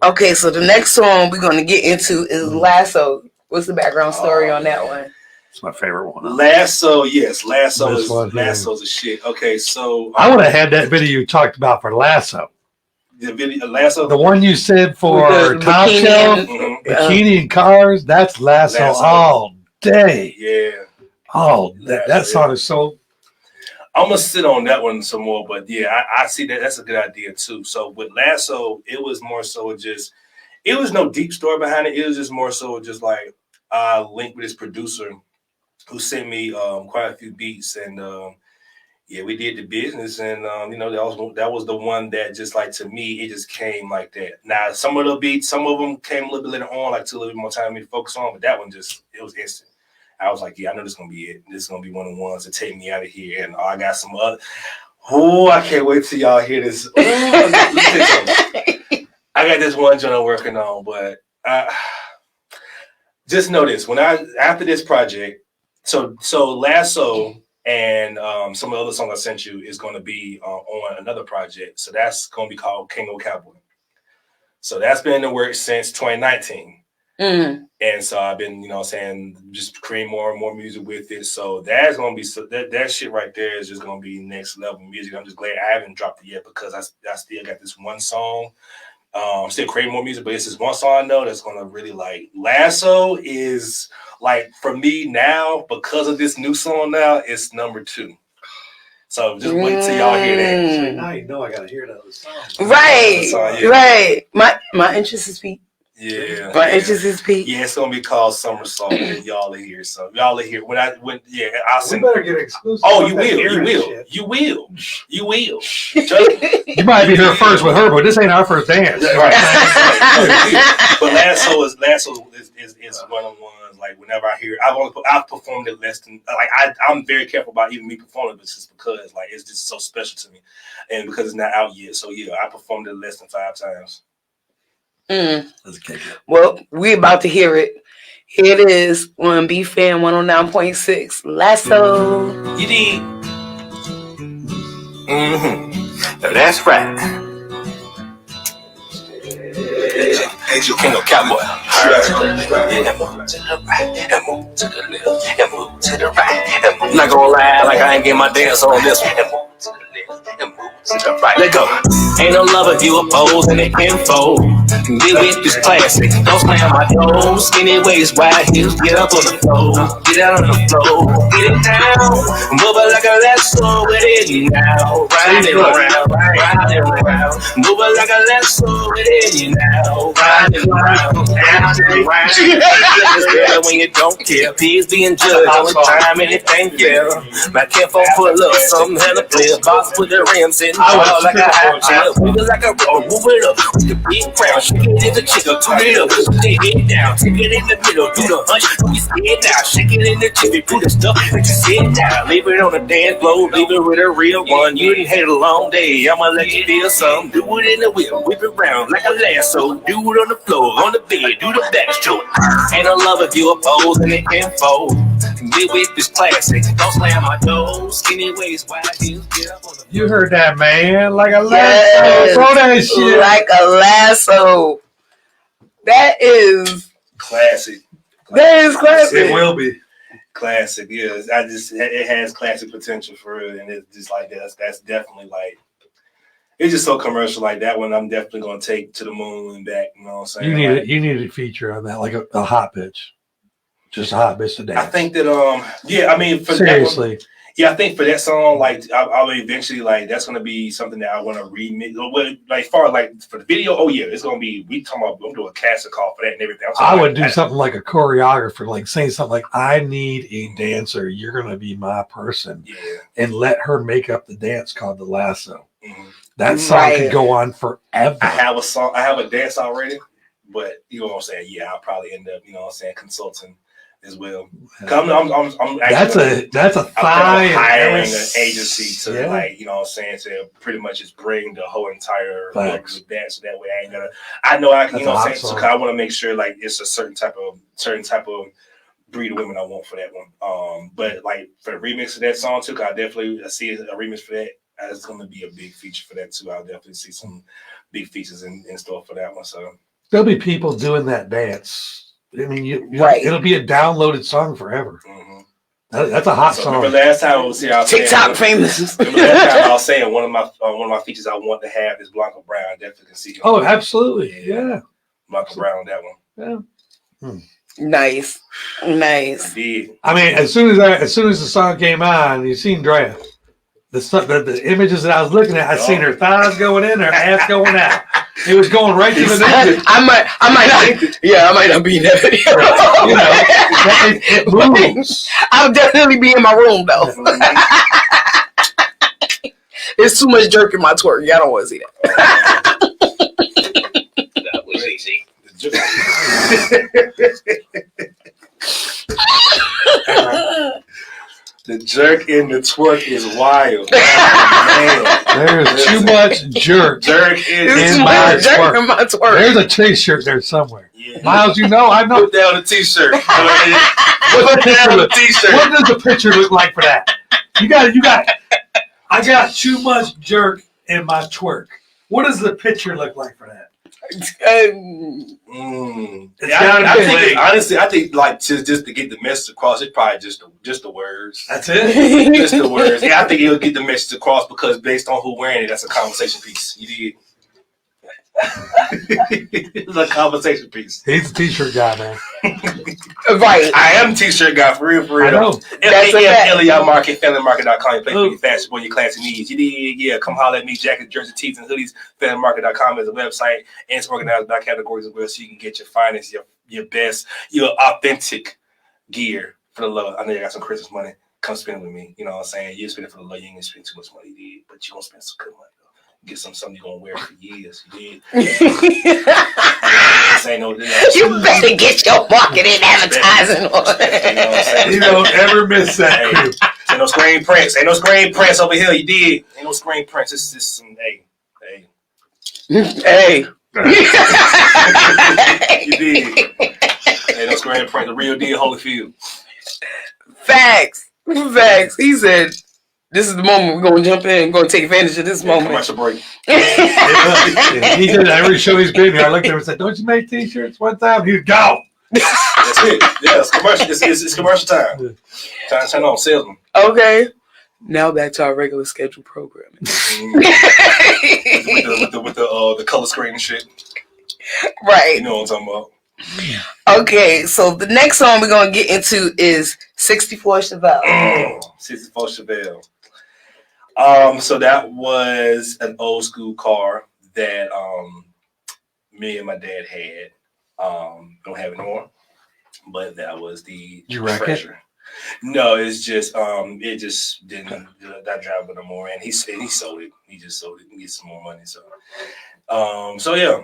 Okay, so the next song we're going to get into is Lasso. What's the background story on that one? It's my favorite one. Lasso, yes. Lasso's a shit. Okay, so I would have had that video you talked about for Lasso. The video Lasso, the one you said for Top Shelf, Bikini and Cars. That's Lasso all day. Yeah. Oh, that song is so. I'm gonna sit on that one some more, but yeah, I see that. That's a good idea too. So with Lasso, it was more so just, it was no deep story behind it. It was just more so just like I linked with this producer who sent me quite a few beats, and yeah, we did the business, and that was the one that just like to me it just came like that. Now some of the beats, some of them came a little bit later on, like took a little bit more time for me to focus on, but that one just it was instant. I was like, yeah, I know this is gonna be it. This is gonna be one of the ones to take me out of here. And I got some other. Oh, I can't wait till y'all hear this. I got this one joint I'm working on, but just know this: after this project, so Lasso and some of the other songs I sent you is going to be on another project. So that's going to be called Cowboy. So that's been in the works since 2019. And so I've been, just creating more and more music with it. So that's gonna be that shit right there is just gonna be next level music. I'm just glad I haven't dropped it yet because I still got this one song. I'm still creating more music, but it's this one song I know that's gonna really like. Lasso is like for me now because of this new song now, it's number 2. So just wait till y'all hear that. So now you know I gotta hear that other song. Right, right. My interest is peaked. Yeah, my interest is peaked. Yeah, it's gonna be called Summer Song, and y'all are here. So y'all are here. I'll send. We better get exclusive. Oh, you will. You might be here first with her, but this ain't our first dance. Right. But Lasso is one of the ones. Like whenever I hear, I've performed it less than I'm very careful about even me performing, but just because like it's just so special to me, and because it's not out yet. So yeah, I performed it less than 5 times. Well, we're about to hear it. Here it is on BFAN 109.6. Lasso. You did. That's right. Angel King of Cowboy. Yeah, move to the right, and move to the left, and move to the right, and move. Not gonna lie, like I ain't getting my dance on this one. And move to the left, and move to the right. Let go. Ain't no love if you oppose and it info. Deal with this classic. Don't slam my toes. Skinny waist, wide hips. Get up on the floor. Get out on the floor. Get it down. Move it like a lasso with it now. Ride it around. Ride it around. Move it like a lasso with it now. Ride it around. Ride it around. It's better when you don't care. Pigs being judged all the time. Anything fair. My careful pull up. Something hella clear. Box with the rims in. Like a high chair. Move it like a roll. Move it up. With the big crown. Shake it in the chicken. Turn it up. Put the head down. Take it in the middle. Do the hunch. Put your head down. Shake it in the chicken. Put the stuff. Put your head down. Leave it on the dance floor. Leave it with a real one. You done had a long day. I'ma let you feel some. Do it in the whip. Whip it around like a lasso. Do it on the floor. On the bed. Do the backstroke. Ain't no love if you oppose and it can fold. Get with this classic. Don't slam my toes. Skinny waist. Wide heels. Get up on the. You heard that, man. Like a lasso. Yes. Throw that shit. Like a lasso. That is classic. That is classic. It will be. Classic, yeah. It has classic potential for it, and it's just like that's definitely like it's just so commercial like that one. I'm definitely gonna take to the moon and back. You know what I'm saying? You need a feature on that, like a hot bitch, just a hot bitch to dance. I think that for seriously. That one, yeah, I think for that song, like I'll eventually like that's gonna be something that I want to remix. Like far like for the video, oh yeah, it's gonna be. We talking about I'm doing a casting call for that and everything. I would do something like a choreographer, like saying something like, "I need a dancer. You're gonna be my person," and let her make up the dance called the Lasso. Mm-hmm. That song could go on forever. I have a song. I have a dance already, but you know what I'm saying. Yeah, I'll probably end up, consulting as well. I'm actually that's a hiring an agency to like, you know what I'm saying, to pretty much just bring the whole entire book with that, so that way I ain't gonna. I know I can, you know what I'm saying. So I want to make sure like it's a certain type of breed of women I want for that one. But like for the remix of that song too, I definitely see a remix for that. It's going to be a big feature for that too. I'll definitely see some big features in store for that one. So there'll be people doing that dance. I mean, it'll be a downloaded song forever. Mm-hmm. That's a hot song. Remember last time I was here, I was TikTok famous. Remember last time I was saying one of my features I want to have is Blanca Brown. I definitely can see him. Oh, absolutely, yeah. Blanca Brown, that one. Yeah. Nice. I mean, as soon as the song came on, you seen Drea. The images that I was looking at, I seen her thighs going in, her ass going out. It was going right to the neck. I might not be in that video. It moves. I'll definitely be in my room though. There's too much jerk in my twerk. Y'all don't want to see that. That was easy. The jerk in the twerk is wild. There's too much jerk. in my twerk. There's a t-shirt there somewhere. Yeah. Miles, I know. Put down a t-shirt. What does the picture look like for that? You got. I got too much jerk in my twerk. What does the picture look like for that? Honestly, I think like just to get the message across, it's probably just the words. That's it. Just the words. Yeah, I think it'll get the message across because based on who wearing it, that's a conversation piece. You did. It's a conversation piece. He's a t-shirt guy, man. Right. I am a t-shirt guy for real. I know. Elliot Market, FamilyMarket.com. You play for your fashion for your classy needs. You did, yeah. Come holler at me. Jackets, jersey, tees, and hoodies. FamilyMarket.com is a website, and it's organized by categories as well, so you can get your finest, your best, your authentic gear for the love. I know you got some Christmas money. Come spend it with me. You know what I'm saying? You spend it for the love. You ain't gonna spend too much money, dude, but you gonna spend some good money. Get something you're gonna wear for years. You did. You better get your marketing advertising on. You don't ever miss that. Ain't no screen prints. Ain't no screen prints over here. You did. Ain't no screen prints. It's just some hey. Hey. You did. Ain't no screen print. The real deal, Holyfield. Facts. He said. This is the moment we're going to jump in. We're going to take advantage of this moment. Commercial break. He did every show he's been here. I looked at him and said, "Don't you make t-shirts one time?" He'd go. That's it. Yeah, it's commercial. It's commercial time. Turn on salesman. Okay. Now back to our regular scheduled programming. with the color screen and shit. Right. You know what I'm talking about. Okay, so the next song we're going to get into is 64 Chevelle. 64 Chevelle. So that was an old school car that me and my dad had. Don't have it anymore, but that was the treasure. No, it's just it just didn't not drive it no more, and he sold it. He just sold it and get some more money. So yeah,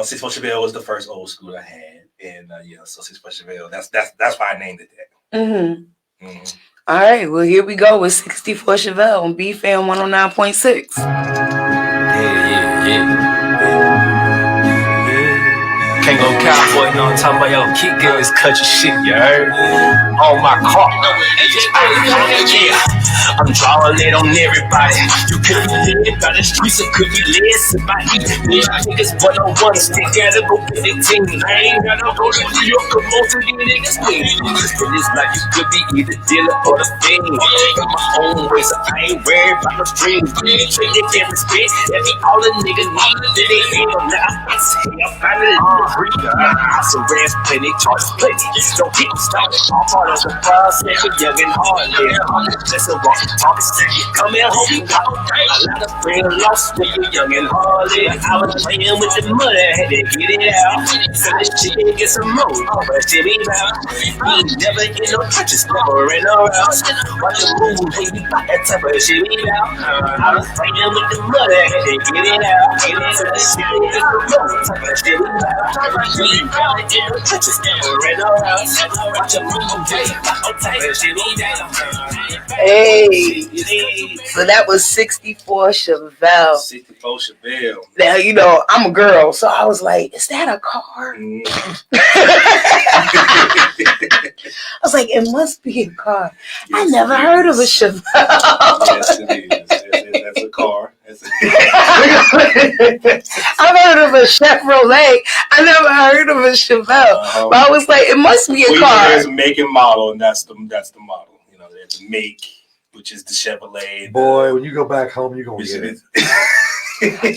64 Chevelle was the first old school I had, and so 64 Chevelle. That's why I named it that. Mm-hmm. Mm-hmm. All right, well, here we go with 64 Chevelle on BFM 109.6. Can't go cowboy, you know what I'm talking about? Yo, keep getting this country shit, you heard? On my car. Yeah, I'm drawing it on everybody. You could be lit by the streets, it could be lit somebody. Yeah, niggas 101, stick at it, go get it team. I ain't gotta go to New York, come on to these niggas win. In this life, you could be either dealer or the thing. Got my own way, so I ain't worried about no strings. They can't respect, that be all a nigga need. Then they feel now, it's here, finally. Some rants, plenty, charges, plenty. Don't get me started. All part of the process, young and hard. That's a walk, talk, come here, homie. A lot of friends lost with you, young and hard. I was playing with the money, had to get it out. So this shit get some more, but shit be out. We never in no touches, never in no house. Watch the move, baby, that type of shit be out. I was playing with the money, had to get it out. So this shit get some more, type of shit be out. Hey, so that was 64 Chevelle. 64 Chevelle. Now, you know, I'm a girl, so I was like, is that a car? I was like, it must be a car. Yes, I never heard of a Chevelle. Yes, it is. That's a car. I've heard of a Chevrolet. I never heard of a Chevelle. But I was like, it must be a car. There's make and model, and that's the model. You know, there's the make, which is the Chevrolet. Boy, when you go back home, you're gonna get it.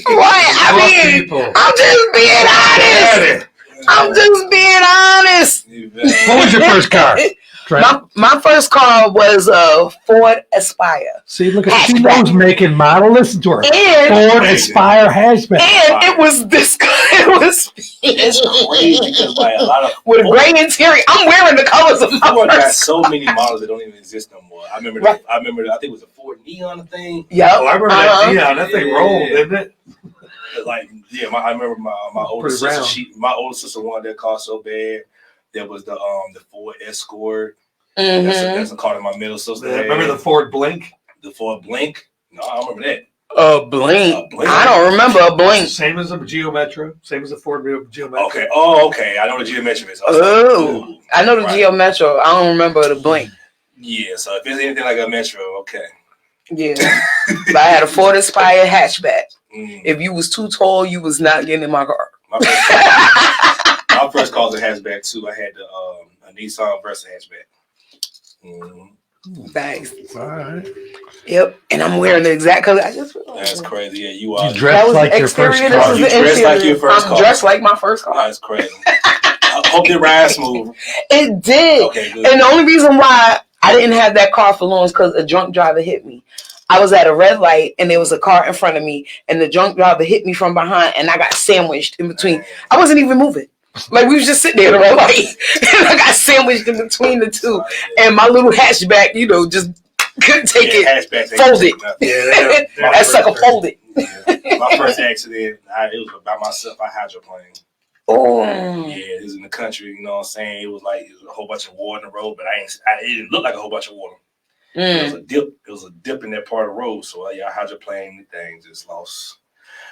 What? I mean, I'm just being honest. I'm just being honest. What was your first car? My first car was a Ford Aspire. See, look at she knows make and model. Listen to her. And Ford Aspire hatchback. And it was this. It's crazy because like a lot of with a gray interior. I'm wearing the colors of my Ford got first. so many models that don't even exist no more. I remember. Right. I think it was a Ford Neon thing. Yep. Oh, I remember that Neon. That thing rolled, didn't it? Like I remember my older sister. My older sister wanted that car so bad. There was the Ford Escort. Mm-hmm. That's a car that my middle sister had. Remember the Ford Blink? The Ford Blink? No, I don't remember that. A Blink. I don't remember a Blink. Same as a Geo Metro. Same as a Ford Geo Metro. Okay. Oh, okay. I know the Geo Metro is. Oh, I know the Geo Metro. I don't remember the Blink. Yeah. So if it's anything like a Metro, okay. Yeah. But I had a Ford Aspire hatchback. If you was too tall, you was not getting in my car. My first car was a hatchback too. I had a Nissan Versa hatchback. Thanks. All right. Yep. And I'm wearing the exact color. I just That's crazy. Yeah, you are. You dressed like your first car. You dressed like your first car. I'm dressed like my first car. That's crazy. I hope it rides smooth. It did. Okay, good. And the only reason why I didn't have that car for long is because a drunk driver hit me. I was at a red light and there was a car in front of me and the drunk driver hit me from behind and I got sandwiched in between. I wasn't even moving. Like we was just sitting there at a red light and I got sandwiched in between the two. And my little hatchback, you know, just couldn't take it. Folded. That sucker folded. My first accident, it was by myself. I hydroplaned. Oh. Yeah, it was in the country, you know what I'm saying? It was like a whole bunch of water in the road, but it didn't look like a whole bunch of water. It was a dip. It was a dip in that part of the road. So I hydroplaned the thing, just lost.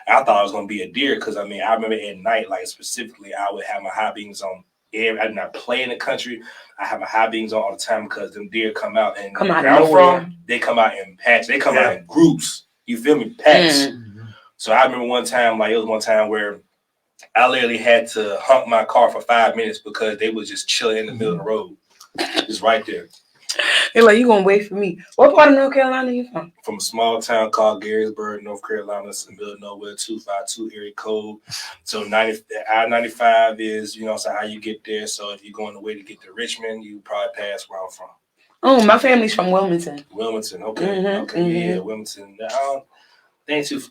I thought it was gonna be a deer because I remember at night, like specifically, I would have my high beams on. I did not play in the country. I have my high beams on all the time because them deer come out and come out of nowhere. They come out in patches. They come out in groups. You feel me? Packs. So I remember one time, like it was one time where I literally had to hump my car for 5 minutes because they was just chilling in the middle of the road, just right there. They're like, you gonna wait for me? What part of North Carolina you from? From a small town called Garysburg, North Carolina. It's in the middle of nowhere, 252 area code. So I-95 is, you know, so how you get there. So if you're going the way to get to Richmond, you probably pass where I'm from. Oh, my family's from Wilmington. Wilmington, okay. Yeah, Wilmington. They ain't too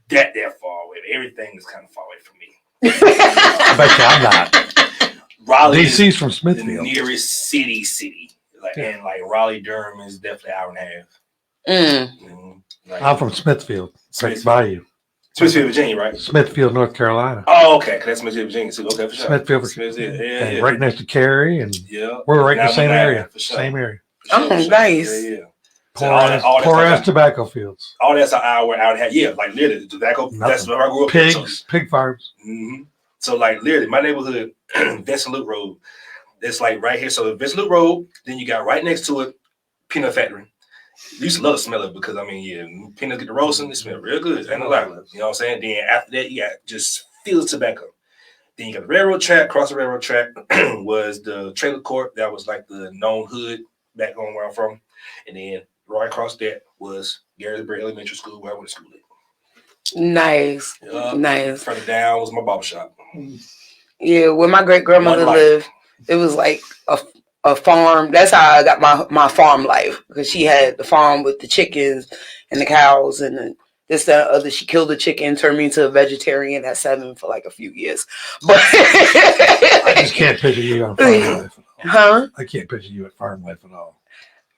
that far away. Everything is kind of far away from me. I bet you I'm not. Raleigh DC's from Smithfield. The nearest city. And Raleigh, Durham is definitely an hour and a half. I'm from Smithfield. Right by you. Smithfield, Virginia, right? Smithfield, North Carolina. Oh, okay. That's Smithfield, Virginia too. Okay, for sure. Smithfield, Virginia. Yeah. Right next to Cary, and we're right in the same area. Same area. Oh, nice. Yeah. Poor ass tobacco fields. All that's an hour and a half. Yeah, like literally the tobacco. Nothing. That's where I grew up. Pig farms. So like literally, my neighborhood, Vincent Luke Road. It's like right here. So Vincent Luke Road. Then you got right next to it, peanut factory. You used to love to smell it because peanuts get the roasting. They smell real good. Ain't no lie. You know what I'm saying? Then after that, you got just fields of tobacco. Then you got the railroad track. Across the railroad track was the trailer court. That was like the known hood back home where I'm from. And then right across that was Garysburg Elementary School where I went to school at. Nice. Nice. Further down was my barber shop. Yeah, where my great grandmother lived, it was like a farm. That's how I got my farm life, because she had the farm with the chickens and the cows and this, that, other. She killed a chicken, turned me into a vegetarian at 7 for like a few years. But I just can't picture you on farm life. Huh? I can't picture you at farm life at all.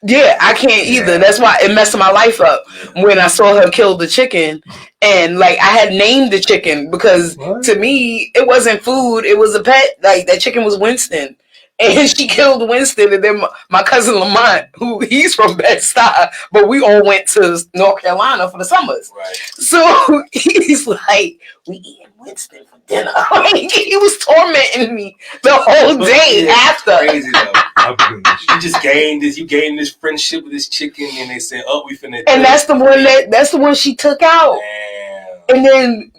Yeah, I can't either. That's why it messed my life up when I saw her kill the chicken. And like I had named the chicken because to me it wasn't food, it was a pet. Like that chicken was Winston. And she killed Winston, and then my cousin Lamont, who he's from Bed-Stuy, but we all went to North Carolina for the summers. Right. So he's like, we eating Winston for dinner. Like, he was tormenting me the whole day after. Crazy though. You gained this friendship with this chicken, and they said, "Oh, we finna." And that's the one she took out. Damn. And then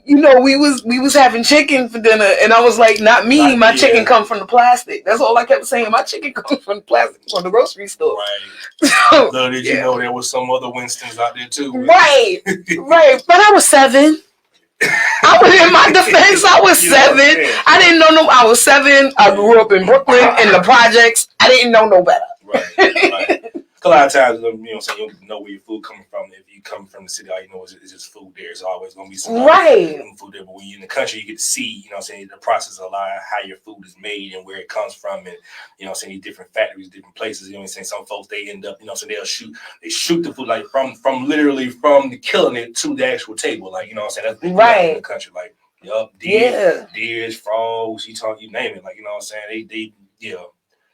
we was having chicken for dinner, and I was like, "Not me. My chicken come from the plastic." That's all I kept saying. My chicken comes from the plastic from the grocery store. Right. So, Little did you know there was some other Winstons out there too. Right. Right. But I was 7. I was in my defense. I was 7. I didn't know no. I was 7. I grew up in Brooklyn in the projects. I didn't know no better. Right. A lot of times, you don't know where your food coming from. If you come from the city, all you know is just food there. It's always going to be some food there. But when you're in the country, you get to see, the process of how your food is made and where it comes from, and these different factories, different places. Some folks they end up, they'll shoot the food like from literally from the killing it to the actual table, like that's in the country, like deers, frogs, you name it, like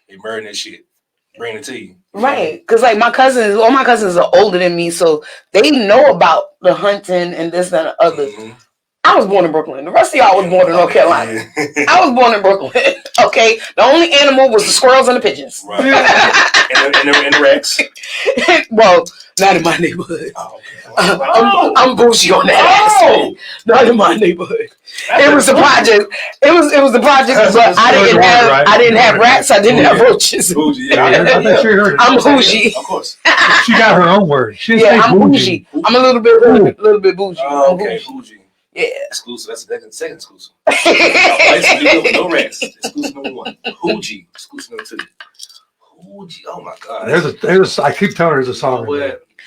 they murder that shit. Bring it to you. Right. Because like all my cousins are older than me, so they know about the hunting and this and the other. Mm-hmm. I was born in Brooklyn. The rest of y'all was born in North Carolina. I was born in Brooklyn. Okay? The only animal was the squirrels and the pigeons. Right. and the rats. Well, not in my neighborhood. Oh, okay. I'm bougie on that aspect. Not in my neighborhood. It was the project. It was the project, but I didn't have rats. I didn't have roaches. Bougie, yeah. I bet you heard it. I'm bougie. Of course. She got her own word. I'm bougie. I'm a little bit bougie. Oh, okay, bougie. Yeah. Exclusive. That's the second exclusive. No rats. Exclusive number 1. Hoogie. Exclusive number 2. Hoogie. Oh my God. There's. I keep telling her there's a song.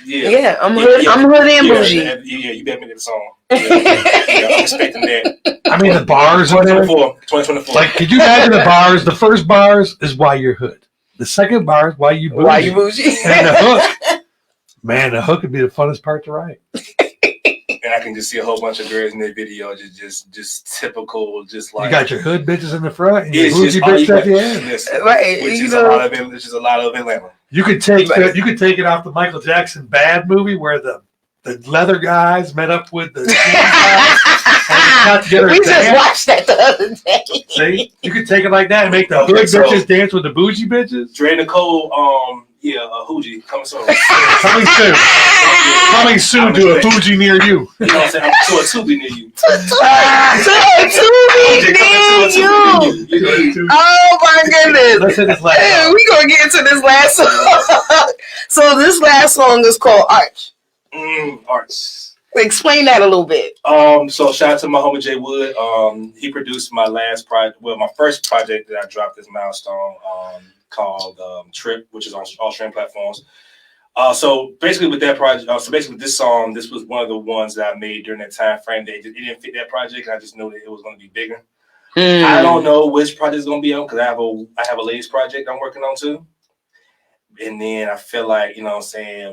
Yeah. I'm hood and bougie. Yeah, you bet me the song. I'm expecting that. I mean, the bars. 2024. Like, could you imagine the bars? The first bars is why you're hood. The second bar is why you bougie. Why you bougie? And the hook. Man, the hook would be the funnest part to write. And I can just see a whole bunch of girls in that video, just typical, just like you got your hood bitches in the front and your bougie bitches at the end. Right, which is a lot of Atlanta. You could take it off the Michael Jackson Bad movie where the leather guys met up with the guys and got together. We just watched that the other day. See, you could take it like that and make the hood bitches dance with the bougie bitches. Dre Nicole, Hoogie, coming soon. Coming soon to a Fuji near you. You know what I'm saying? To a Tubi near you. To a Tubi near you. Oh my goodness. Let's hit this last song. We're going to get into this last song. So this last song is called Arch. Arch. Explain that a little bit. So shout out to my homie Jay Wood. He produced my my first project that I dropped this milestone. Called Trip, which is on all streaming platforms. So basically with that project, with this song, this was one of the ones that I made during that time frame. It didn't fit that project. I just knew that it was going to be bigger. I don't know which project is going to be on because I have a ladies project I'm working on too. And then I feel like,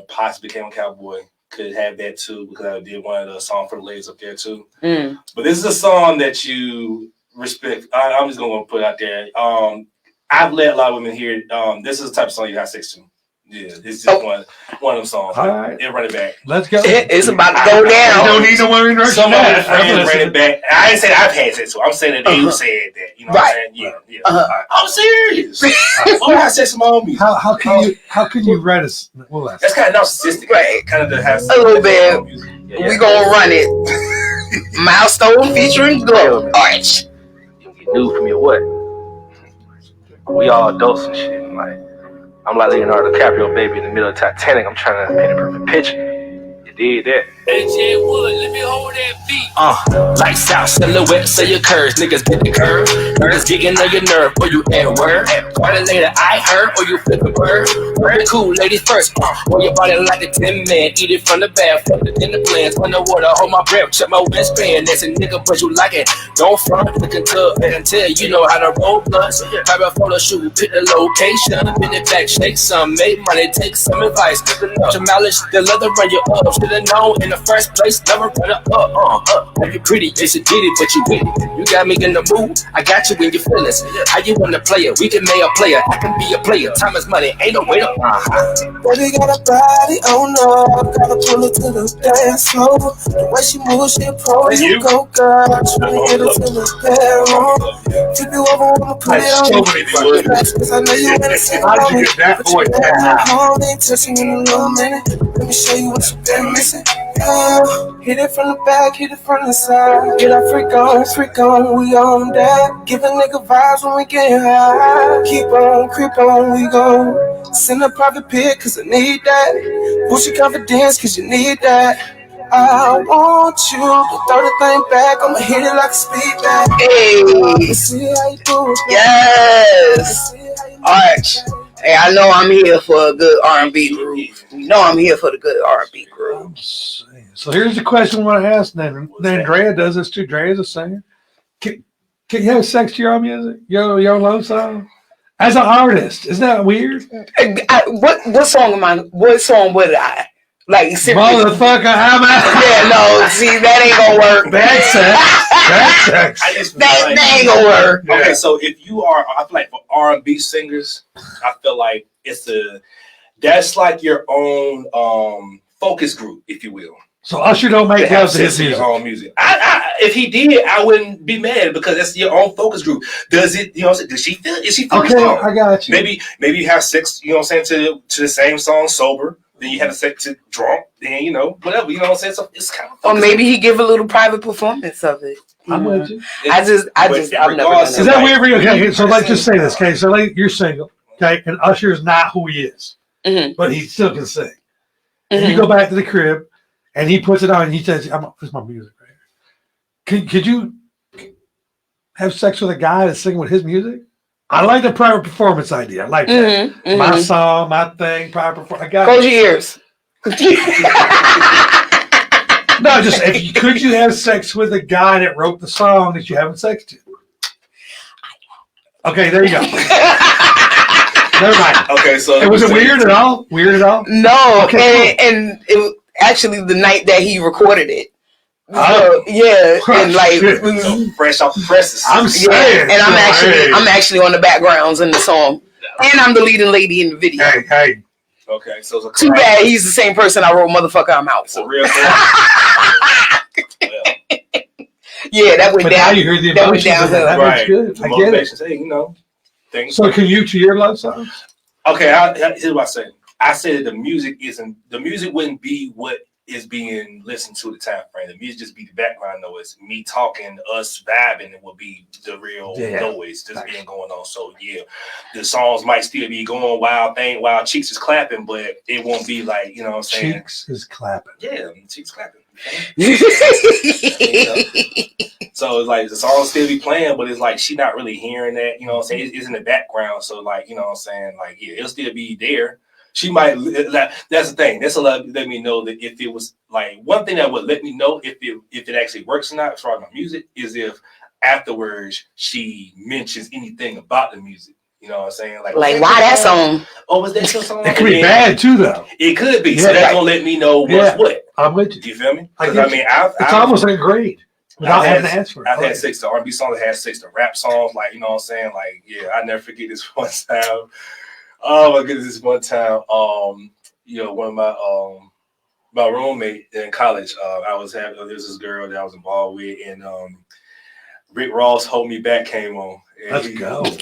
possibly Became a Cowboy could have that too because I did one of the songs for the ladies up there too. But this is a song that you respect. I'm just going to put it out there. I've let a lot of women hear this is the type of song you have sex to. Yeah, it's just one of them songs. All right. It'll run it back. Let's go. It's about to go down. Don't need no one introduction. Some of my friends ran it back. I didn't say I've had sex to. I'm saying that they said that. You know what I'm saying? Yeah. I'm serious. I have sex with my homies. How can you write a? Well, that's kind of narcissistic, right? Kind of to have a little bit. We gonna run it. Milestone featuring Glow Arch. You get nude from your what? We all adults and shit. Like, I'm like Leonardo DiCaprio, baby, in the middle of Titanic. I'm trying to paint a perfect picture. You did that. AJ Wood, let me hold that beat. Lights out, silhouette, say your curves. Niggas get the curve. Niggas getting on your nerve, or you at work. Party later, I heard, or you flip a bird. Very cool, ladies first. Or your body like a 10-man. Eat it from the bath, flip it in the plans. Underwater, hold my breath, check my wristband. That's a nigga, but you like it. Don't front, look until you know how to roll blunts. Have a photo shoot, pick the location. Bend it back, shake some, make money, take some advice. Your mileage, the leather run you up. Should've known in the first place, never run it up. If you pretty, you should get it, but you with it. You got me in the mood, I got you in your feelings. How you wanna play it? We can make a player, I can be a player. Time is money, ain't no way to Baby got a body, oh no, gotta pull her to the dance floor. The way she moves, she a pro. You go, girl, tryna get her to the bedroom. Tip you over, I'ma put it on you. Cause I know you wanna see How did you get that voice down? home, ain't touching in a little minute. Let me show you what you've been missing. Hit it from the back, hit it from the side. Get our freak on, we on that. Give a nigga vibes when we get high. Keep on, creep on, we go. Send a private pic, cause I need that. Boost your confidence, cause you need that. I want you to throw the thing back. I'ma hit it like a speed back. Hey, See how you do it. yes. Arch. Hey, I know I'm here for a good R&B groove. You know I'm here for the good R&B groove. I'm saying. So here's the question I want to ask. Then Drea does this too. Drea's a singer. Can you have sex to your own music? Your own love song? As an artist, isn't that weird? What song am I? What song would I like? Motherfucker, I'm out. Yeah, no. See, that ain't gonna work. That's sex. That's sex. That ain't gonna work. Okay, yeah. So if you are, I feel like for R&B singers, I feel like that's like your own focus group, if you will. So Usher don't make love to his music. Your own music. If he did, I wouldn't be mad because that's your own focus group. Does it? You know, does she feel? Is she feeling okay? song? I got you. Maybe you have sex. You know what I'm saying to the same song sober. Then you have sex to drunk. Then whatever. You know what I'm saying. So it's kind of. Or maybe he give a little private performance of it. I'm with you. I've never done Is that weird for you? Okay, so let's just say this. Okay, so you're single. Okay, and Usher's not who he is, but he still can sing. And you go back to the crib. And he puts it on and he says, this is my music right here. Could you have sex with a guy that's singing with his music? I like the private performance idea. I like that. My song, my thing, private performance. I got Close your ears. No, could you have sex with a guy that wrote the song that you haven't sex to? Okay, there you go. Never mind. Okay, so was it weird at all? Weird at all? No, okay, and it was actually the night that he recorded it. Oh. Yeah, and like fresh off the presses. I'm saying, and I'm actually on the backgrounds in the song, and I'm the leading lady in the video. Hey. Okay, so too bad he's the same person I wrote "Motherfucker I'm Out" for. It's a real thing. Yeah, that went but down. Now you heard the that went down. That right. Good. The I get it. Hey, things. So can you to your love songs? Okay, here's what I say. I said the music wouldn't be what is being listened to at the time frame. The music just be the background noise. Me talking, us vibing, it will be the real noise that's being going on. So yeah, the songs might still be going wild thing while cheeks is clapping, but it won't be like, you know what I'm saying? Cheeks is clapping. Yeah, cheeks clapping. So it's like the song still be playing, but it's like she not really hearing that, you know what I'm saying? It's in the background. So like, you know what I'm saying? Like, yeah, it'll still be there. She might, that's the thing. That's a lot let me know that if it was like one thing that would let me know if it actually works or not as far as my music is if afterwards she mentions anything about the music. You know what I'm saying? Like why that song? Oh, was that your song? It could be bad too, though. It could be. Yeah, so that's gonna let me know what's what. I'm with you. Do you feel me? Because it's almost like great. Without having to ask for it. I've had sex to R&B songs, I've had sex to rap songs, like, you know what I'm saying? Like, yeah, I never forget this one time. Oh my goodness, this one time, one of my roommate in college, there was this girl that I was involved with, and Rick Ross' "Hold Me Back" came on. Let's go. Let's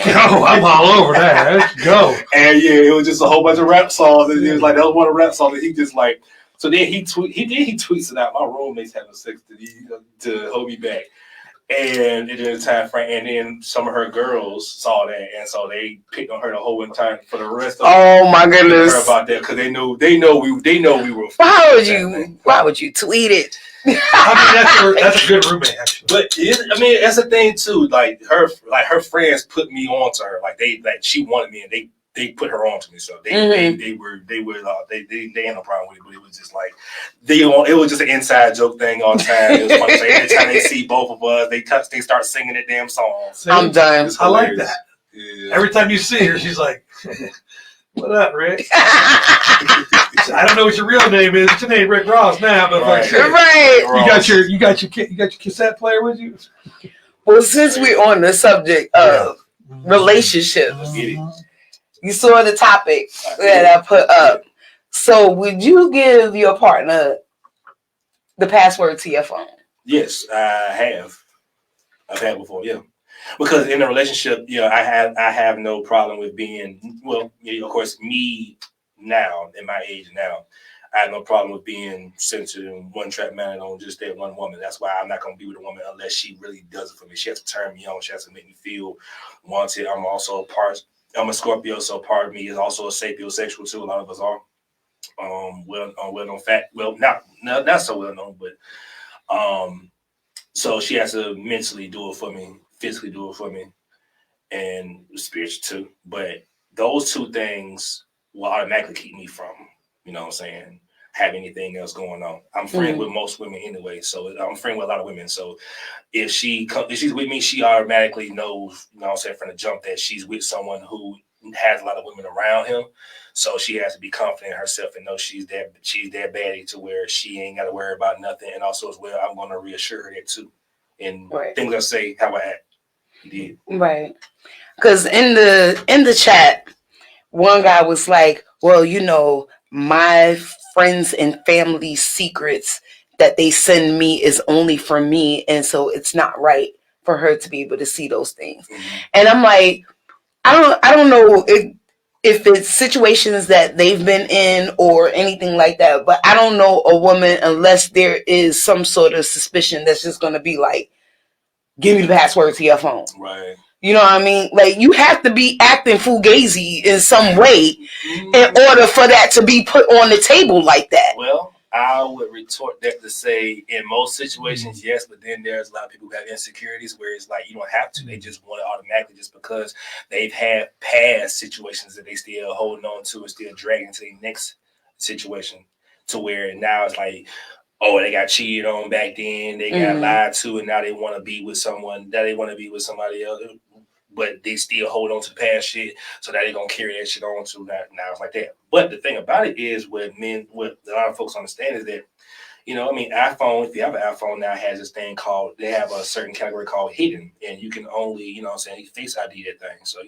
go. I'm all over that. Let's go. And yeah, it was just a whole bunch of rap songs, and it was like that was one of the rap songs that he just like. So then he tweets it out. My roommate's having sex to "Hold Me Back." And it didn't time frame, and then some of her girls saw that, and so they picked on her the whole time for the rest of. Oh my goodness! Her about that because they know we were. Why would you tweet it? I mean, that's a good roommate, actually. But that's the thing too. Like her friends put me on to her. Like she wanted me, and they put her on to me. So they had no problem with it. But it was just like it was just an inside joke thing all the time. It was funny. So every time they see both of us, they start singing the damn song. See, I'm done. I like that. Yeah. Every time you see her, she's like, "What up, Rick?" I don't know what your real name is. Your name Rick Ross now, but right. You got your cassette player with you. Well, since we're on the subject of relationships, you saw the topic that I put up. So, would you give your partner the password to your phone? Yes, I have. I've had before, yeah. Because in a relationship, I have no problem with being of course, me now in my age now, I have no problem with being centered in one track minded on just that one woman. That's why I'm not gonna be with a woman unless she really does it for me. She has to turn me on. She has to make me feel wanted. I'm a Scorpio, so part of me is also a sapiosexual too. A lot of us are. Well known fact. Well, not so well known, but so she has to mentally do it for me, physically do it for me, and spiritual too. But those two things will automatically keep me from, have anything else going on. I'm friends with most women anyway, so I'm friends with a lot of women. So if she's with me, she automatically knows, from the jump that she's with someone who has a lot of women around him. So she has to be confident in herself and know she's that baddie to where she ain't got to worry about nothing. And also as well, I'm going to reassure her that too. And things I say, how I act. You did. Right. Because in the chat, one guy was like, well, my friends and family secrets that they send me is only for me. And so it's not right for her to be able to see those things. Mm-hmm. And I'm like, I don't know if it's situations that they've been in or anything like that, but I don't know a woman unless there is some sort of suspicion that's just going to be like, give me the password to your phone. Right. You know what I mean? Like, you have to be acting fugazi in some way in order for that to be put on the table like that. Well, I would retort that to say in most situations, yes, but then there's a lot of people who have insecurities where it's like you don't have to. They just want it automatically just because they've had past situations that they still holding on to and still dragging to the next situation to where now it's like, oh, they got cheated on back then. They got lied to, and now they want to be with someone. Now they want to be with somebody else, but they still hold on to the past shit. So now they're going to carry that shit on to now it's like that. But the thing about it is what a lot of folks understand is that, iPhone, if you have an iPhone now, has this thing called, they have a certain category called hidden, and you can only, Face ID that thing. So,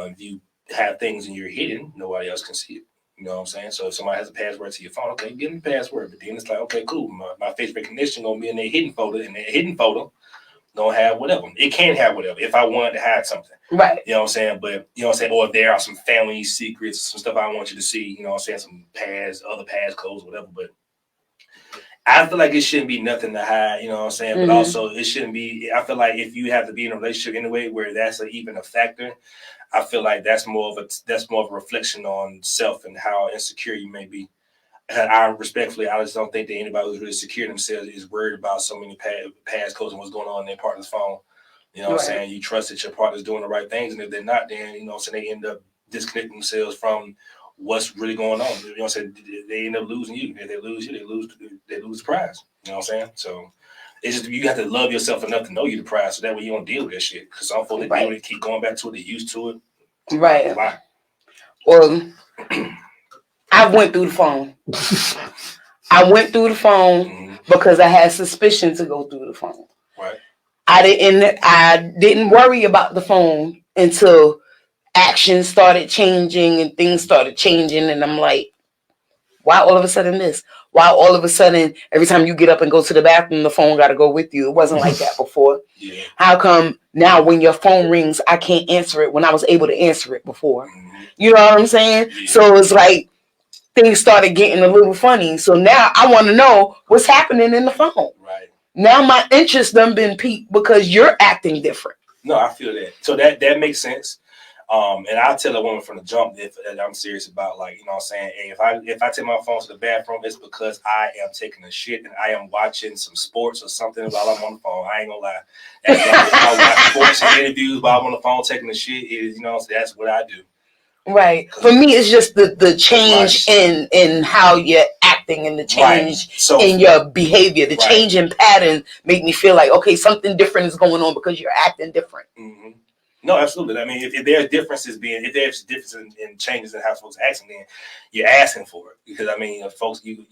if you have things and you're hidden, nobody else can see it. You know what I'm saying? So if somebody has a password to your phone, okay, give them the password. But then it's like, okay, cool. My face recognition going to be in their hidden folder, and that hidden folder don't have whatever. It can have whatever if I wanted to hide something. Right. You know what I'm saying? But, or if there are some family secrets, some stuff I want you to see, some other pass codes, whatever. But I feel like it shouldn't be nothing to hide, But also it shouldn't be, I feel like if you have to be in a relationship anyway where that's even a factor, I feel like that's more of a reflection on self and how insecure you may be. And I just don't think that anybody who's really secure themselves is worried about so many pass codes and what's going on in their partner's phone. You know what I'm saying? You trust that your partner's doing the right things, and if they're not, then they end up disconnecting themselves from what's really going on. You know what I'm saying? They end up losing you. If they lose you, they lose the prize. You know what I'm saying? So it's just you have to love yourself enough to know you're the prize, so that way you don't deal with that shit. Because some folks they keep going back to it, they used to it. Right. Why? Well, I went through the phone. Because I had suspicion to go through the phone. Right. I didn't worry about the phone until actions started changing and things started changing, and I'm like, why all of a sudden this? Why all of a sudden every time you get up and go to the bathroom, the phone got to go with you? It wasn't like that before. Yeah. How come now when your phone rings, I can't answer it when I was able to answer it before? Mm-hmm. You know what I'm saying? Yeah. So it's like things started getting a little funny. So now I want to know what's happening in the phone. Right. Now my interest done been piqued because you're acting different. No, I feel that. So that makes sense. And I tell a woman from the jump if I'm serious about, like, you know what I'm saying, hey, if I take my phone to the bathroom, it's because I am taking a shit and I am watching some sports or something while I'm on the phone. I ain't gonna lie. I watch sports and interviews while I'm on the phone taking a shit. Is, you know, so that's what I do. Right. For me, it's just the change in how you're acting and the change in your behavior. The change in pattern make me feel like, okay, something different is going on because you're acting different. Mm-hmm. No, absolutely. I mean, if there's differences in changes in how folks acting, then you're asking for it. Because I mean, folks, human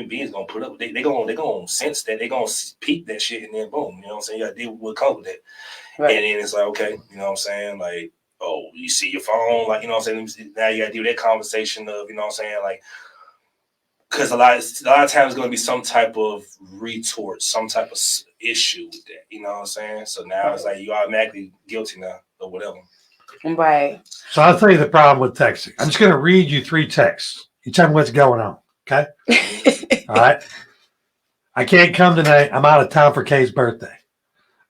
beings gonna put up. They gonna sense that. They gonna peep that shit, and then boom, you know what I'm saying? You gotta deal with what comes with that. Right. And then it's like, okay, you know what I'm saying? Like, oh, you see your phone, like, you know what I'm saying? Now you gotta deal with that conversation of, you know what I'm saying, like. Because a lot of times it's going to be some type of retort, some type of issue with that. You know what I'm saying? So now it's like you automatically guilty now or whatever. Right. So I'll tell you the problem with texting. I'm just going to read you 3 texts. You tell me what's going on. Okay? All right. I can't come tonight. I'm out of town for Kay's birthday.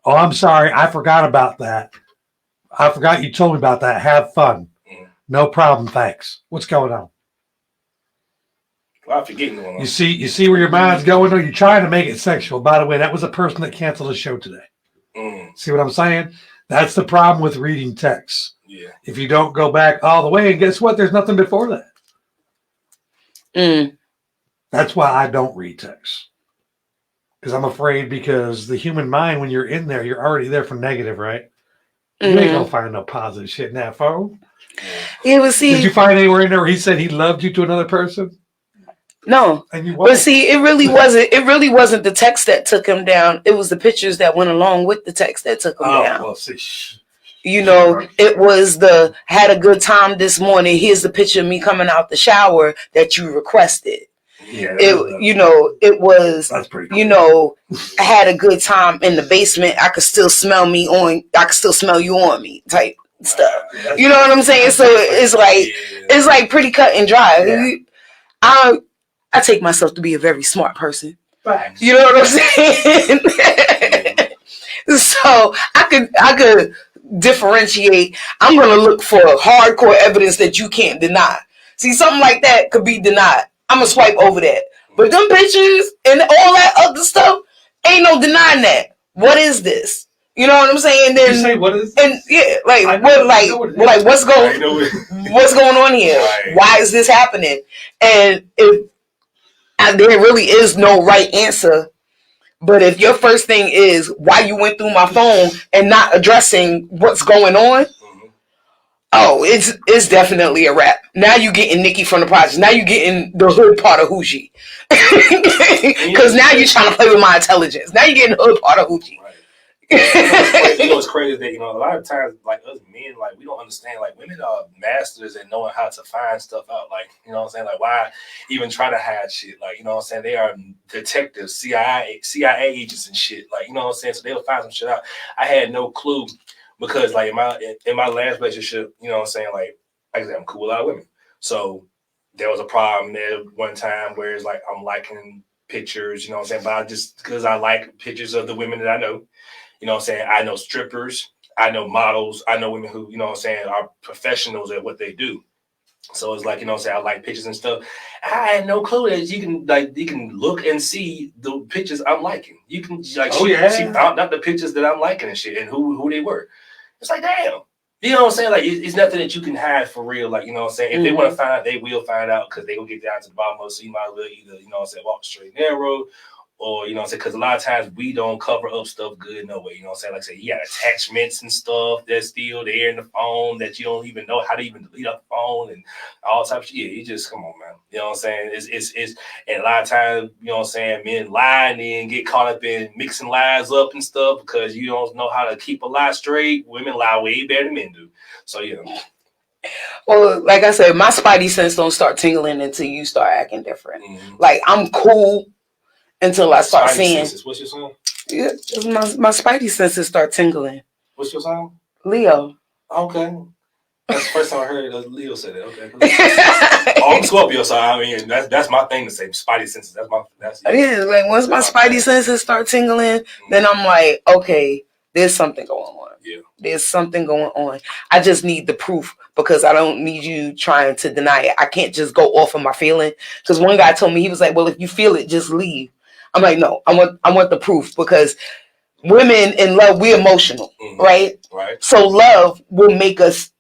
Oh, I'm sorry. I forgot about that. I forgot you told me about that. Have fun. No problem. Thanks. What's going on? Well, I'm forgetting one. You see where your mind's going? Or you're trying to make it sexual. By the way, that was a person that canceled a show today. See what I'm saying? That's the problem with reading texts. Yeah. If you don't go back all the way, and guess what? There's nothing before that. That's why I don't read texts. Because I'm afraid, because the human mind, when you're in there, you're already there for negative, right? You ain't gonna find no positive shit in that phone. Yeah, but see, did you find anywhere in there where he said he loved you to another person? No, but see, it really wasn't. It really wasn't the text that took him down. It was the pictures that went along with the text that took him down. Well, see, you know, it was had a good time this morning. Here's the picture of me coming out the shower that you requested. Yeah, it was. That's pretty cool. You know, I had a good time in the basement. I could still smell me on. I could still smell you on me type stuff. You know what I'm saying? So it's like pretty cut and dry. Yeah. I take myself to be a very smart person. Right. You know what I'm saying? So I could differentiate. I'm gonna look for hardcore evidence that you can't deny. See, something like that could be denied. I'm gonna swipe over that. But them pictures and all that other stuff, ain't no denying that. What is this? You know what I'm saying? Then, you say what is this? And yeah, what's going on here? Right. Why is this happening? And there really is no right answer. But if your first thing is why you went through my phone and not addressing what's going on, oh, it's definitely a wrap. Now you getting Nikki from the project. Now you getting the hood part of Hoochie. Because now you're trying to play with my intelligence. Now you're getting the hood part of Hoochie. Right. It's crazy that, a lot of times, like, us men, like, we don't understand, like, women are masters at knowing how to find stuff out. Like, you know what I'm saying? Like, why even try to hide shit? Like, you know what I'm saying? They are detectives, CIA agents and shit. Like, you know what I'm saying? So they'll find some shit out. I had no clue because, like, in my last relationship, you know what I'm saying? Like I said, I'm cool with a lot of women. So there was a problem there one time where it's like I'm liking pictures, you know what I'm saying? But I just, because I like pictures of the women that I know. You know what I'm saying? I know strippers, I know models, I know women who, you know what I'm saying, are professionals at what they do. So it's like, you know what I'm saying, I like pictures and stuff. I had no clue that you can look and see the pictures I'm liking. You can she found out the pictures that I'm liking and shit and who they were. It's like, damn. You know what I'm saying? Like, it's nothing that you can hide for real. Like, you know what I'm saying? If they want to find out, they will find out because they will get down to the bottom of it. So you might as well either, you know what I'm saying, walk the straight and narrow. Or, you know what I'm saying, because a lot of times we don't cover up stuff good no way. You know what I'm saying? Like I say, you got attachments and stuff that's still there in the phone that you don't even know how to even delete a phone and all types of shit. Yeah, you just, come on, man. You know what I'm saying? It's and a lot of times, you know what I'm saying, men lie and then get caught up in mixing lies up and stuff because you don't know how to keep a lie straight. Women lie way better than men do. So, yeah. Well, like I said, my spidey sense don't start tingling until you start acting different. Like, I'm cool until I start seeing. Senses. What's your sign? Yeah, my spidey senses start tingling. What's your sign? Leo. Okay. That's the first time I heard Leo say that. Okay. I'm Scorpio, so I mean that's my thing to say. Spidey senses. Yeah, like once my spidey senses start tingling, then I'm like, okay, there's something going on. Yeah. There's something going on. I just need the proof because I don't need you trying to deny it. I can't just go off of my feeling. Because one guy told me, he was like, well, if you feel it, just leave. I'm like, no, I want the proof because women in love, we're emotional, right? Right. So love will make us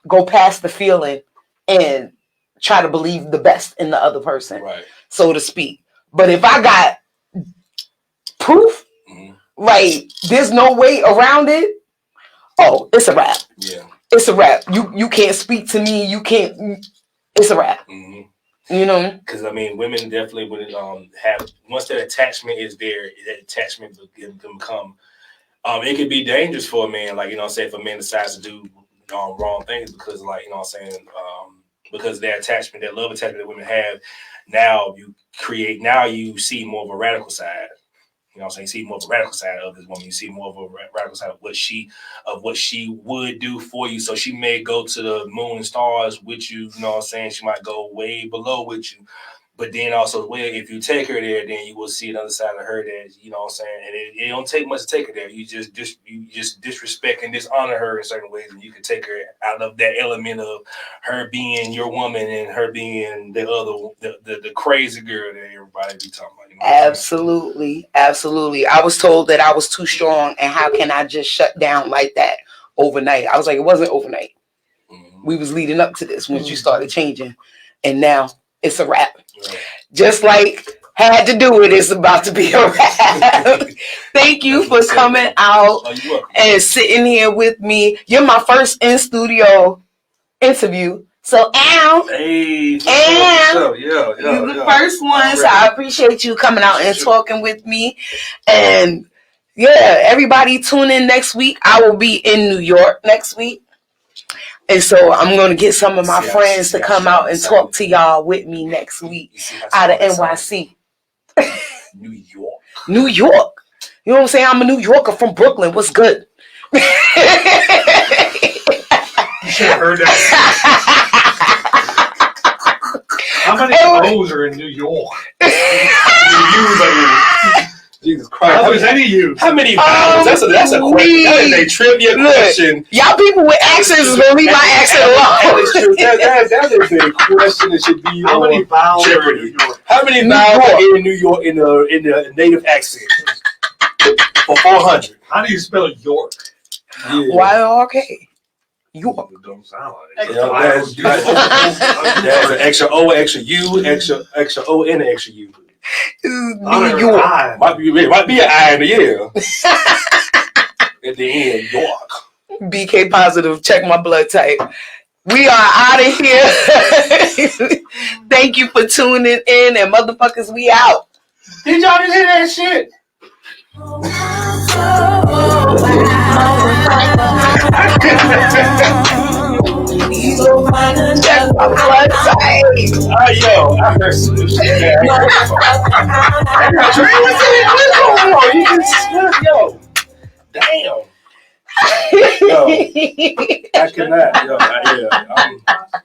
go past the feeling and try to believe the best in the other person, right, so to speak. But if I got proof, like there's no way around it, oh, it's a wrap. Yeah. It's a wrap. You can't speak to me. You can't. It's a wrap. Mm-hmm. You know? Because, I mean, women definitely would have, once that attachment is there, that attachment can become, it could be dangerous for a man, like, you know what I'm saying, if a man decides to do wrong things because, like, you know what I'm saying, because their attachment, that love attachment that women have, now you see more of a radical side. You know what I'm saying? You see more of a radical side of this woman. You see more of a radical side of what she would do for you. So she may go to the moon and stars with you. You know what I'm saying? She might go way below with you. But then also, well, if you take her there, then you will see another side of her that, you know what I'm saying? And it don't take much to take her there. You just disrespect and dishonor her in certain ways, and you can take her out of that element of her being your woman and her being the crazy girl that everybody be talking about. You know Absolutely. Absolutely. I was told that I was too strong, and how can I just shut down like that overnight? I was like, it wasn't overnight. We was leading up to this once you started changing, and now it's a wrap. Right. Just like had to do it, it's about to be a wrap. Thank you for coming out and sitting here with me. You're my first in studio interview. So, you're the first one. So I appreciate you coming out and talking with me. And yeah, everybody tune in next week. I will be in New York next week. And so I'm going to get some of my friends to come out and talk to y'all with me next week out of NYC. New York. New York. You know what I'm saying? I'm a New Yorker from Brooklyn. What's good? You should have heard that. How many O's are in New York? Jesus Christ. How was any you? How many vowels? That's a question. That is a trivia question. Y'all people with accents is going to leave my accent alone. That is true. That is a question that should be How many vowels Jeopardy. How many vowels are in New York in the native accent? For 400. How do you spell York? Yeah. Y-O-R-K. York. It don't sound like it. That's an extra O, extra U, extra O, and an extra U. New York. Might be an I in the year. At the end, York. BK positive. Check my blood type. We are out of here. Thank you for tuning in, and motherfuckers, we out. Did y'all just hear that shit? Check my blood type. Yo, I heard some new shit. Yo, damn. Yo, I cannot. Yo, yeah.